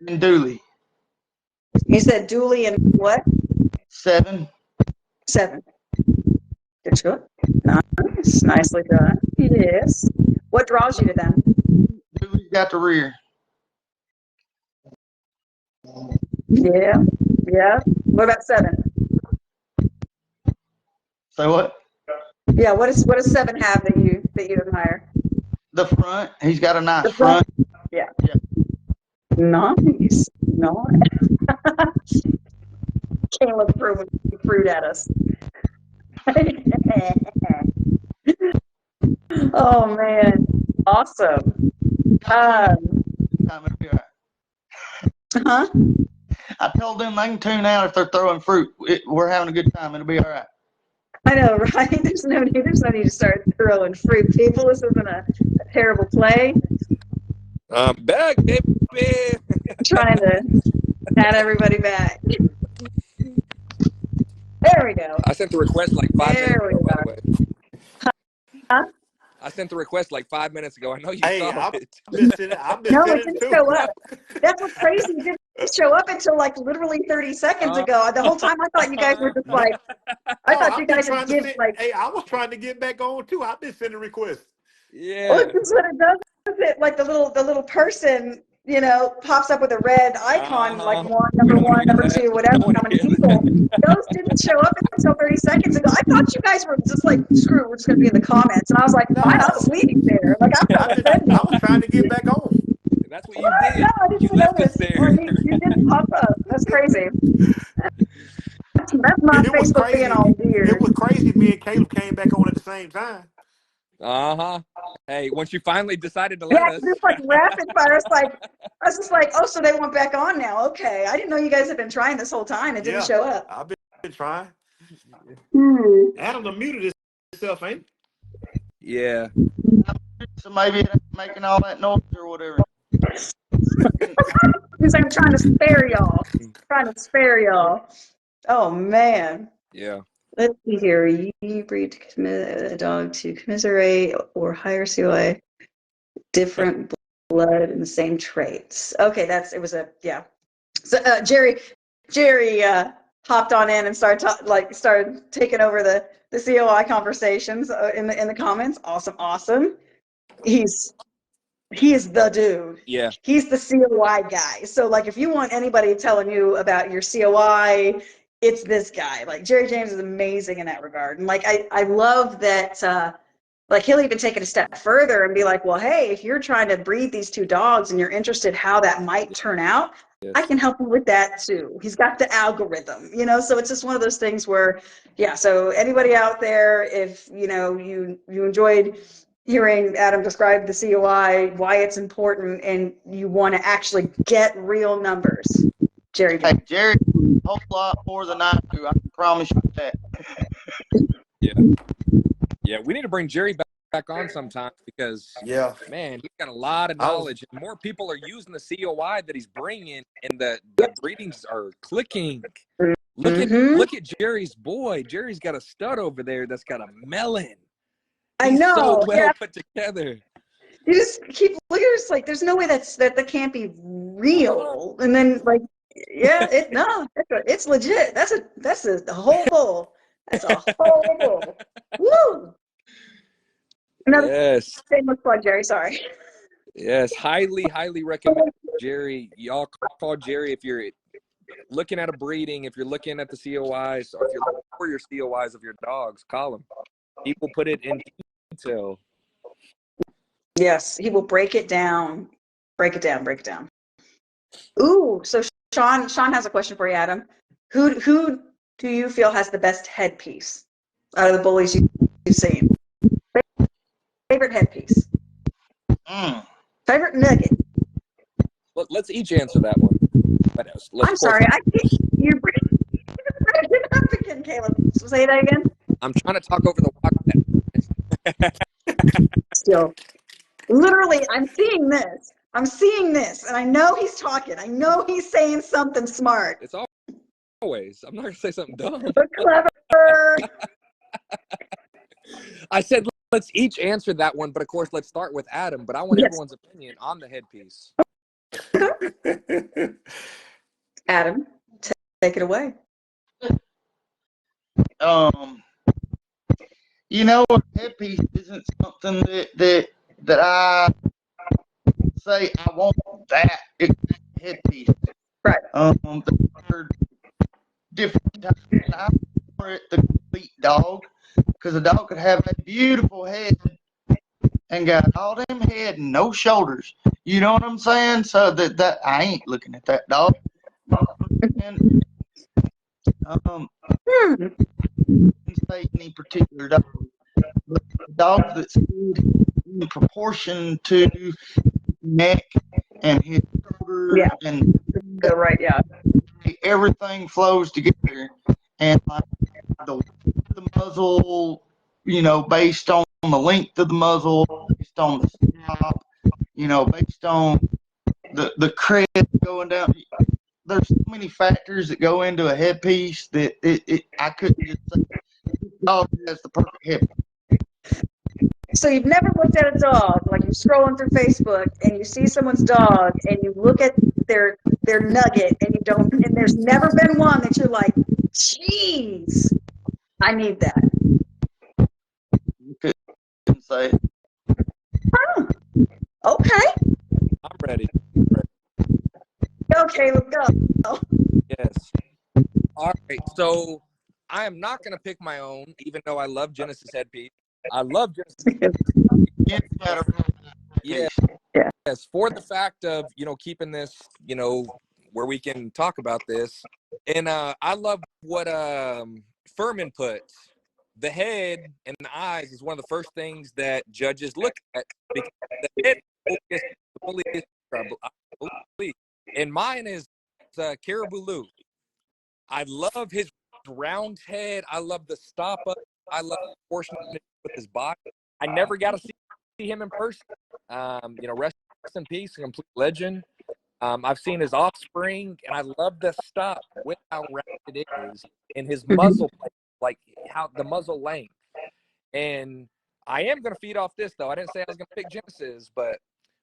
and Dooley. You said Dooley and what? 7. Good shot. Nice. Nicely done. Yes. What draws you to them? Dooley's got the rear. Yeah. What about 7? Say what? Yeah. What does 7 have that you admire? The front. He's got a nice front. Yeah. Nice. Caleb throwing fruit at us. Oh man, awesome. Huh? I told them they can tune out if they're throwing fruit. We're having a good time. It'll be all right. I know, right? There's no need to start throwing fruit. People, this isn't a terrible play. Back, baby. Trying to add everybody back. There we go. I sent the request like 5 minutes There we ago, by go. the way. Huh? I sent the request like 5 minutes ago. I know you Hey, saw I've it. been sitting. I've been No, it sitting didn't too. show up. That's what's crazy. It didn't show up until like literally 30 seconds ago. The whole time I thought you guys were just like, I thought you I've been guys trying would to give send. like, Hey, I was trying to get back on too. I've been sending requests. Yeah. well, this is what it does. It like the little person, you know, pops up with a red icon, like We don't want one, to hear number that. two, whatever, Don't want how to many hear people. that. Those didn't show up until 30 seconds ago. I thought you guys were just like, screw it, we're just gonna be in the comments. And I was like, fine, I'll just No, leave you there. Like I felt offended. I was trying to get back on. That's what you What? No, did. I didn't You even left us notice. there. Or you didn't pop up. That's crazy. That's my And it was Facebook being crazy. all It weird. was crazy. Me and Caleb came back on at the same time. Hey, once you finally decided to Yeah, let us. just like rapid fire. It's like I was just like, oh, so they went back on now. Okay, I didn't know you guys had been trying this whole time. It didn't Yeah, show up. I've been trying. Adam done muted himself, ain't Yeah. So maybe it ain't making all that noise or whatever. Because I'm trying to spare y'all. Trying to spare y'all. Oh man. Yeah. Let's see here. You breed a dog to commiserate or higher COI, different blood and the same traits. Okay, it was a yeah. So Jerry hopped on in and started taking over the COI conversations in the comments. Awesome. He is the dude. Yeah. He's the COI guy. So like if you want anybody telling you about your COI, it's this guy. Like Jerry James is amazing in that regard. And like I love that like he'll even take it a step further and be like, well, hey, if you're trying to breed these two dogs and you're interested how that might turn out, Yes. I can help you with that too. He's got the algorithm, you know, so it's just one of those things where, yeah, so anybody out there, if, you know, you enjoyed hearing Adam describe the COI, why it's important, and you want to actually get real numbers, Jerry. Hey, Jerry, a whole lot more than I do. I can promise you that. Yeah. We need to bring Jerry back on sometime because, Yeah. man, he's got a lot of I was- knowledge. And more people are using the COI that he's bringing, and the breedings are clicking. Look at Jerry's boy. Jerry's got a stud over there that's got a melon. I He's know. so well Yeah. put together. You just keep looking at it, it's like there's no way that can't be real. And then like, yeah, it's legit. That's a whole bull. That's a whole bull. Woo! Another Yes. shameless plug, Jerry. Sorry. Yes. Highly recommend Jerry. Y'all call Jerry if you're looking at a breeding, if you're looking at the COIs, or if you're looking for your COIs of your dogs, call him. He will put it in detail. Yes, he will break it down. Break it down. Ooh, so Sean has a question for you, Adam. Who do you feel has the best headpiece out of the bullies you've seen? Favorite headpiece? Favorite nugget? Let's each answer that one. I'm sorry, you're breaking up again, Caleb. Say that again. I'm trying to talk over the water. Still, literally, I'm seeing this, and I know he's talking. I know he's saying something smart. It's always. I'm not gonna say something dumb. But clever. I said let's each answer that one, but of course let's start with Adam. But I want everyone's opinion on the headpiece. Adam, take it away. You know, a headpiece isn't something that I say I want that headpiece. Right. There are different types. I for it the complete dog, because a dog could have a beautiful head and got all them head and no shoulders. You know what I'm saying? So that I ain't looking at that dog. And say any particular dog, but the dogs that's in proportion to neck and his shoulders and right, yeah. everything flows together, and like the muzzle, you know, based on the length of the muzzle, based on the stop, you know, based on the crest going down. there's so many factors that go into a headpiece that I couldn't just say this dog has the perfect headpiece. So you've never looked at a dog, like you're scrolling through Facebook and you see someone's dog and you look at their nugget and you don't, and there's never been one that you're like, geez, I need that. Couldn't say it. Huh. Okay. I'm ready. Go, Caleb, go. Yes. All right. So I am not going to pick my own, even though I love Genesis headpiece. I love Genesis. Yeah. Yes. For the fact of, keeping this, where we can talk about this. And I love what Furman puts. The head and the eyes is one of the first things that judges look at, because the head only is, I believe. And mine is Caribou Lou. I love his round head. I love the stop up. I love the proportionate with his body. I never got to see him in person. Rest in peace, a complete legend. I've seen his offspring, and I love the stop with how round it is and his muzzle, like how the muzzle length. And I am going to feed off this, though. I didn't say I was going to pick Genesis, but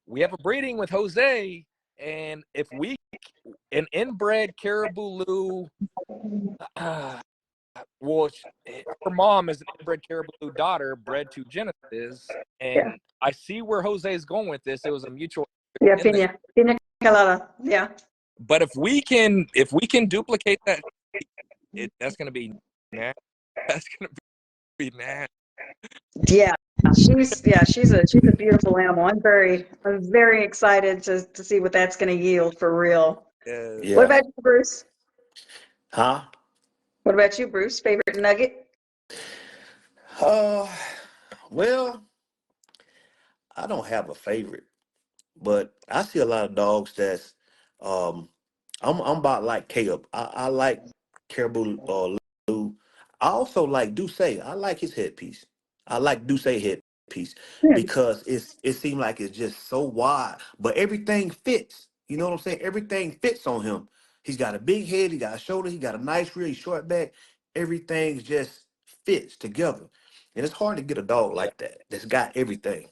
we have a breeding with Jose, and if an inbred Caribou Lou, well, her mom is an inbred Caribou Lou daughter bred to Genesis, and I see where Jose is going with this. It was a mutual. Yeah, Pina Colada. Yeah. But if we can duplicate that, that's going to be nasty. That's going to be nasty. Yeah. She's a beautiful animal. I'm very excited to see what that's going to yield for real. Yeah. What about you, Bruce? Huh? What about you, Bruce? Favorite nugget? Well, I don't have a favorite, but I see a lot of dogs that's I'm about like Caleb. I like Caribou Lou. I also like Duce. I like his headpiece. I like Duce headpiece Yeah. because it seems like it's just so wide, but everything fits. You know what I'm saying? Everything fits on him. He's got a big head, he got a shoulder, he got a nice rear, he's short back. Everything just fits together. And it's hard to get a dog like that that's got everything.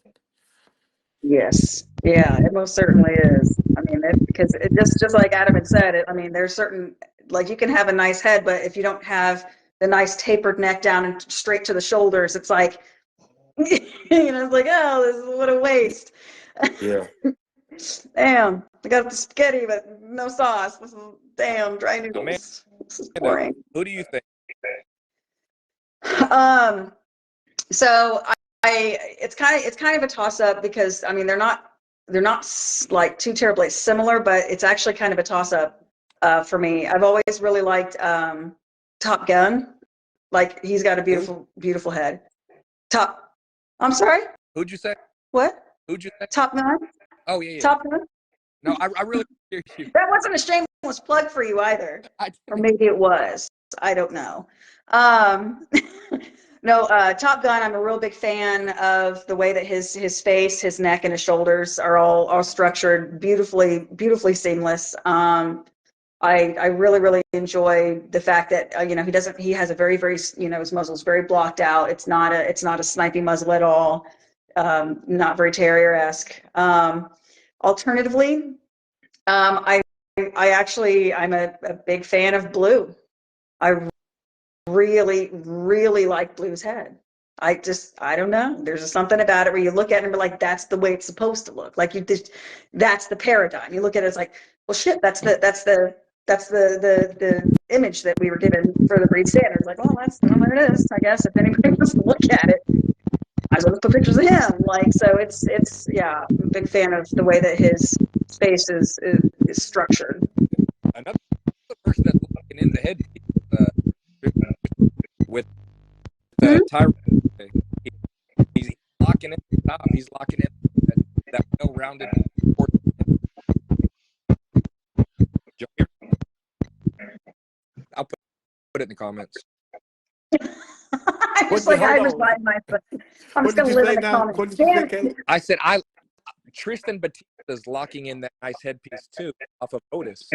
Yes. Yeah, it most certainly is. I mean, because it just like Adam had said, I mean, there's certain, like you can have a nice head, but if you don't have the nice tapered neck down and straight to the shoulders, it's like, it's like, oh, this is what a waste. Yeah. Damn, I got the spaghetti, but no sauce. This is damn dry noodles. This is boring. Who do you think? So it's kind of a toss up because I mean they're not like too terribly similar, but it's actually kind of a toss up for me. I've always really liked Top Gun. Like he's got a beautiful head. I'm sorry. Who'd you say? What? Who'd you say? Top Gun. Oh yeah. Top Gun. No, I really hear you. That wasn't a shameless plug for you either, or maybe it was. I don't know. No, Top Gun. I'm a real big fan of the way that his face, his neck, and his shoulders are all structured beautifully seamless. I really enjoy the fact that he has a very his muzzle's very blocked out. It's not a snipey muzzle at all. Not very terrier-esque. Alternatively, I'm a big fan of Blue. I really like Blue's head. I don't know. There's just something about it where you look at it and be like, that's the way it's supposed to look. Like that's the paradigm. You look at it, it's like, well, shit, that's the image that we were given for the breed standards. Like, well, there it is. I guess if anybody wants to look at it, I was going to put pictures of him. Like, so it's I'm a big fan of the way that his face is structured. Another person that's looking in the head with Tyron. He's locking in the top. He's locking in that well-rounded. I'll put it in the comments. I'm just like, I reside my foot. I'm just going to live in the comments. What did you say, Caleb? I said, Tristan Batiste is locking in that nice headpiece too off of Otis.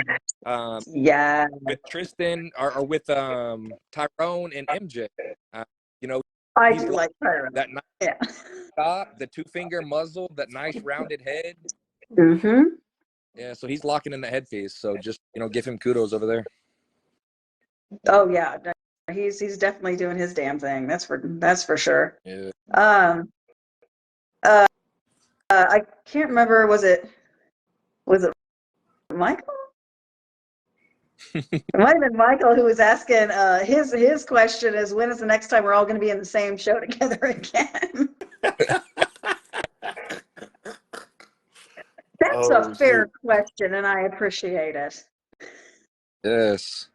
Yeah. With Tristan or with Tyrone and MJ. You know, I he's do like her. that nice Yeah. top, the 2-finger muzzle, that nice rounded head. Mm-hmm. Yeah, so he's locking in the headpiece. So just, give him kudos over there. Oh yeah. He's definitely doing his damn thing. That's for sure. Yeah. I can't remember. Was it Michael? It might have been Michael who was asking. His question is, when is the next time we're all going to be in the same show together again? That's a fair question, and I appreciate it. Yes.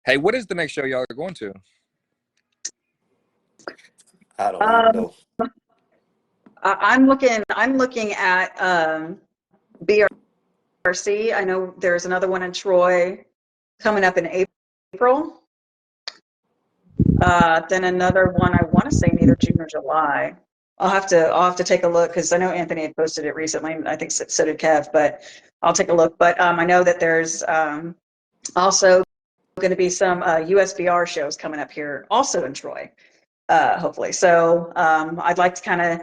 Hey, what is the next show y'all are going to? I don't even know. I'm looking at BRC. I know there's another one in Troy coming up in April. Then another one, I want to say either June or July. I'll have to take a look because I know Anthony had posted it recently. I think so did Kev, but I'll take a look. But I know that there's also going to be some USBR shows coming up here, also in Troy, hopefully. So I'd like to kind of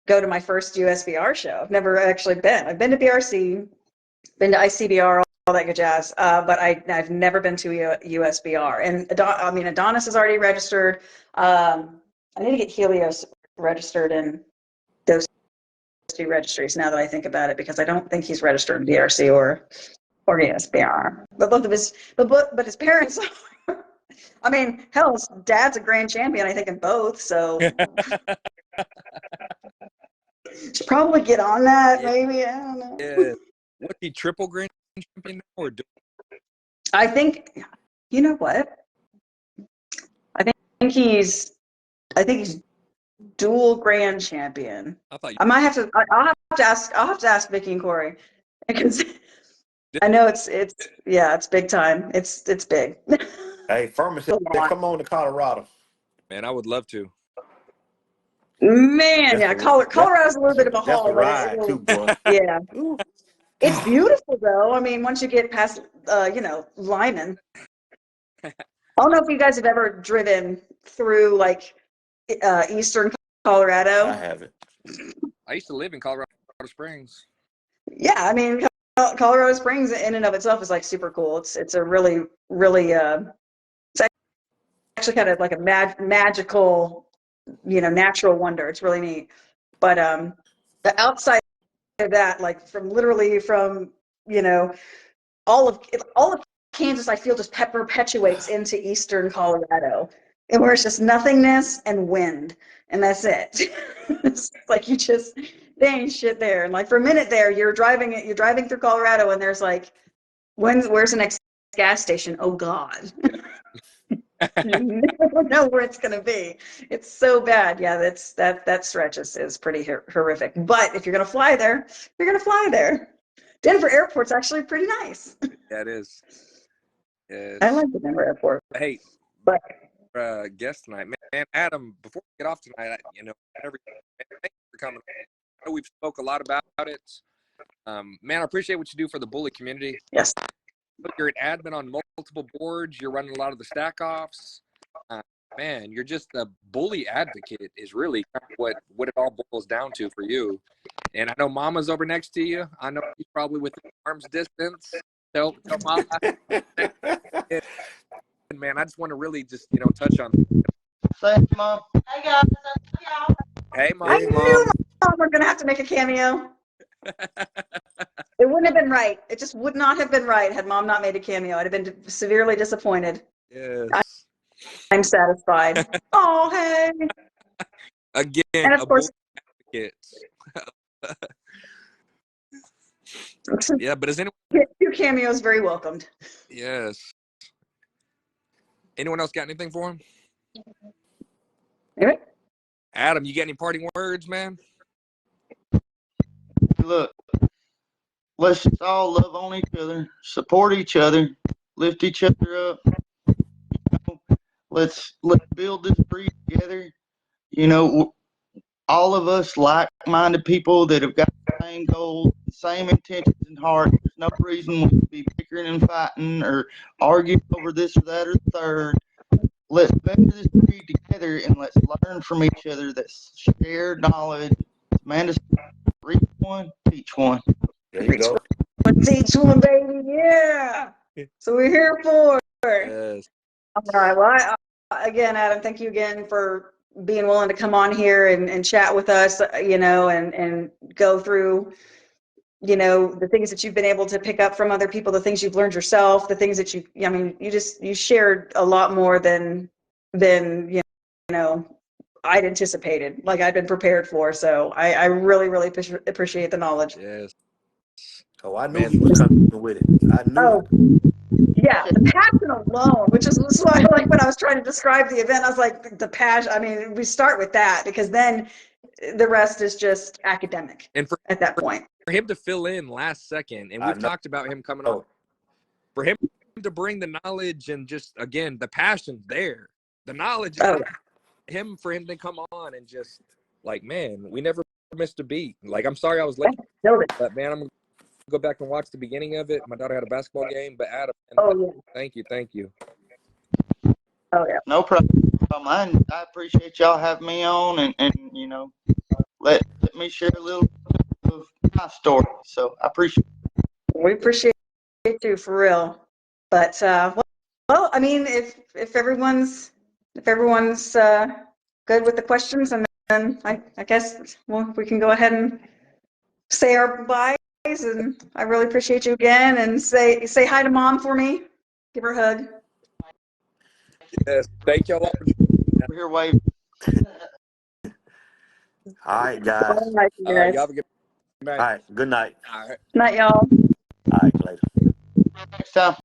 go to my first USBR show. I've never actually been. I've been to BRC, been to ICBR, all that good jazz, but I've never been to USBR. And Adonis is already registered. I need to get Helios registered in those two registries now that I think about it, because I don't think he's registered in BRC or USBR. But both of his, but his parents are. I mean, hell, his dad's a grand champion, I think, in both. So should probably get on that, maybe. I don't know. Yeah. What's he, triple grand champion now or I think, you know what? I think he's dual grand champion. I thought you I might have to. I'll have to ask Vicky and Corey, because I know it's big time. It's big. Hey, Furman said, come on to Colorado. Man, I would love to. Man, yeah, Colorado's a little bit of a haul. That's a ride too, boy. Yeah. It's beautiful though. I mean, once you get past Lyman. I don't know if you guys have ever driven through like eastern Colorado. I haven't. I used to live in Colorado Springs. Yeah, I mean, Colorado Springs in and of itself is like super cool. It's a really it's actually kind of like a magical, natural wonder. It's really neat. But the outside of that, like from all of Kansas, I feel just perpetuates into eastern Colorado, and where it's just nothingness and wind, and that's it. It's like there ain't shit there. And like for a minute there, you're driving through Colorado, and there's like, where's the next gas station? Oh God. You never know where it's gonna be. It's so bad. Yeah, that stretch is pretty horrific. But if you're gonna fly there, you're gonna fly there. Denver Airport's actually pretty nice. Yeah, it is. Yes. I like the Denver Airport. Hey, but guest tonight, man. Adam, before we get off tonight, thank you for coming. I know we've spoke a lot about it. Man, I appreciate what you do for the bully community. Yes. You're an admin on multiple boards. You're running a lot of the stack offs. Man, you're just a bully advocate is really what it all boils down to for you. And I know Mama's over next to you. I know she's probably within arm's distance. Tell Mama. Man, I just want to really just touch on. Thanks, Mom. Hey guys, Hey, Mom. I knew Mom were gonna have to make a cameo. It wouldn't have been right. It just would not have been right had Mom not made a cameo. I'd have been severely disappointed. Yes. I'm satisfied. Oh, hey. Again, And of course, advocate. Yeah, but is anyone? Your cameo is very welcomed. Yes. Anyone else got anything for him? Anyway. Adam, you got any parting words, man? Look, let's just all love on each other, support each other, lift each other up. Let's build this breed together. All of us like-minded people that have got the same goals, the same intentions in heart. There's no reason we should be bickering and fighting or arguing over this or that or the third. Let's better this breed together and let's learn from each other. That's shared knowledge. Amanda, reach one, teach one. There you go. Teach one, baby. Yeah. So we're here for it. Yes. All right. Well, again, Adam, thank you again for being willing to come on here and chat with us, you know, and go through, you know, the things that you've been able to pick up from other people, the things you've learned yourself, the things that I mean, you shared a lot more than, you know, I'd anticipated, like I'd been prepared for. So I really, really appreciate the knowledge. Yes. Oh, I knew Man. you was coming with it. I knew Oh, it. yeah, the passion alone, which is why, like, when I was trying to describe the event, I was like, the passion. I mean, we start with that because then the rest is just academic And at that point. for him to fill in last second, and I we've know. talked about him coming on, for him to bring the knowledge and just, again, the passion's there. The knowledge is Oh, for him to come on and just, like, man, we never missed a beat. Like, I'm sorry I was late, killed it. but, man, I'm going to go back and watch the beginning of it. My daughter had a basketball game, but Adam, Oh, yeah. thank you. Oh, yeah. No problem. I appreciate y'all having me on and you know, let me share a little bit of my story. So I appreciate it. We appreciate it too, for real. But well, I mean, if everyone's good with the questions, and then I guess we can go ahead and say our goodbyes. And I really appreciate you again. And say hi to Mom for me. Give her a hug. Yes, thank y'all all for We're here waving. All right, guys. All right, you All right, guys. y'all have a good night. All right. Good night. All right. Night, y'all. All right, later. Next time.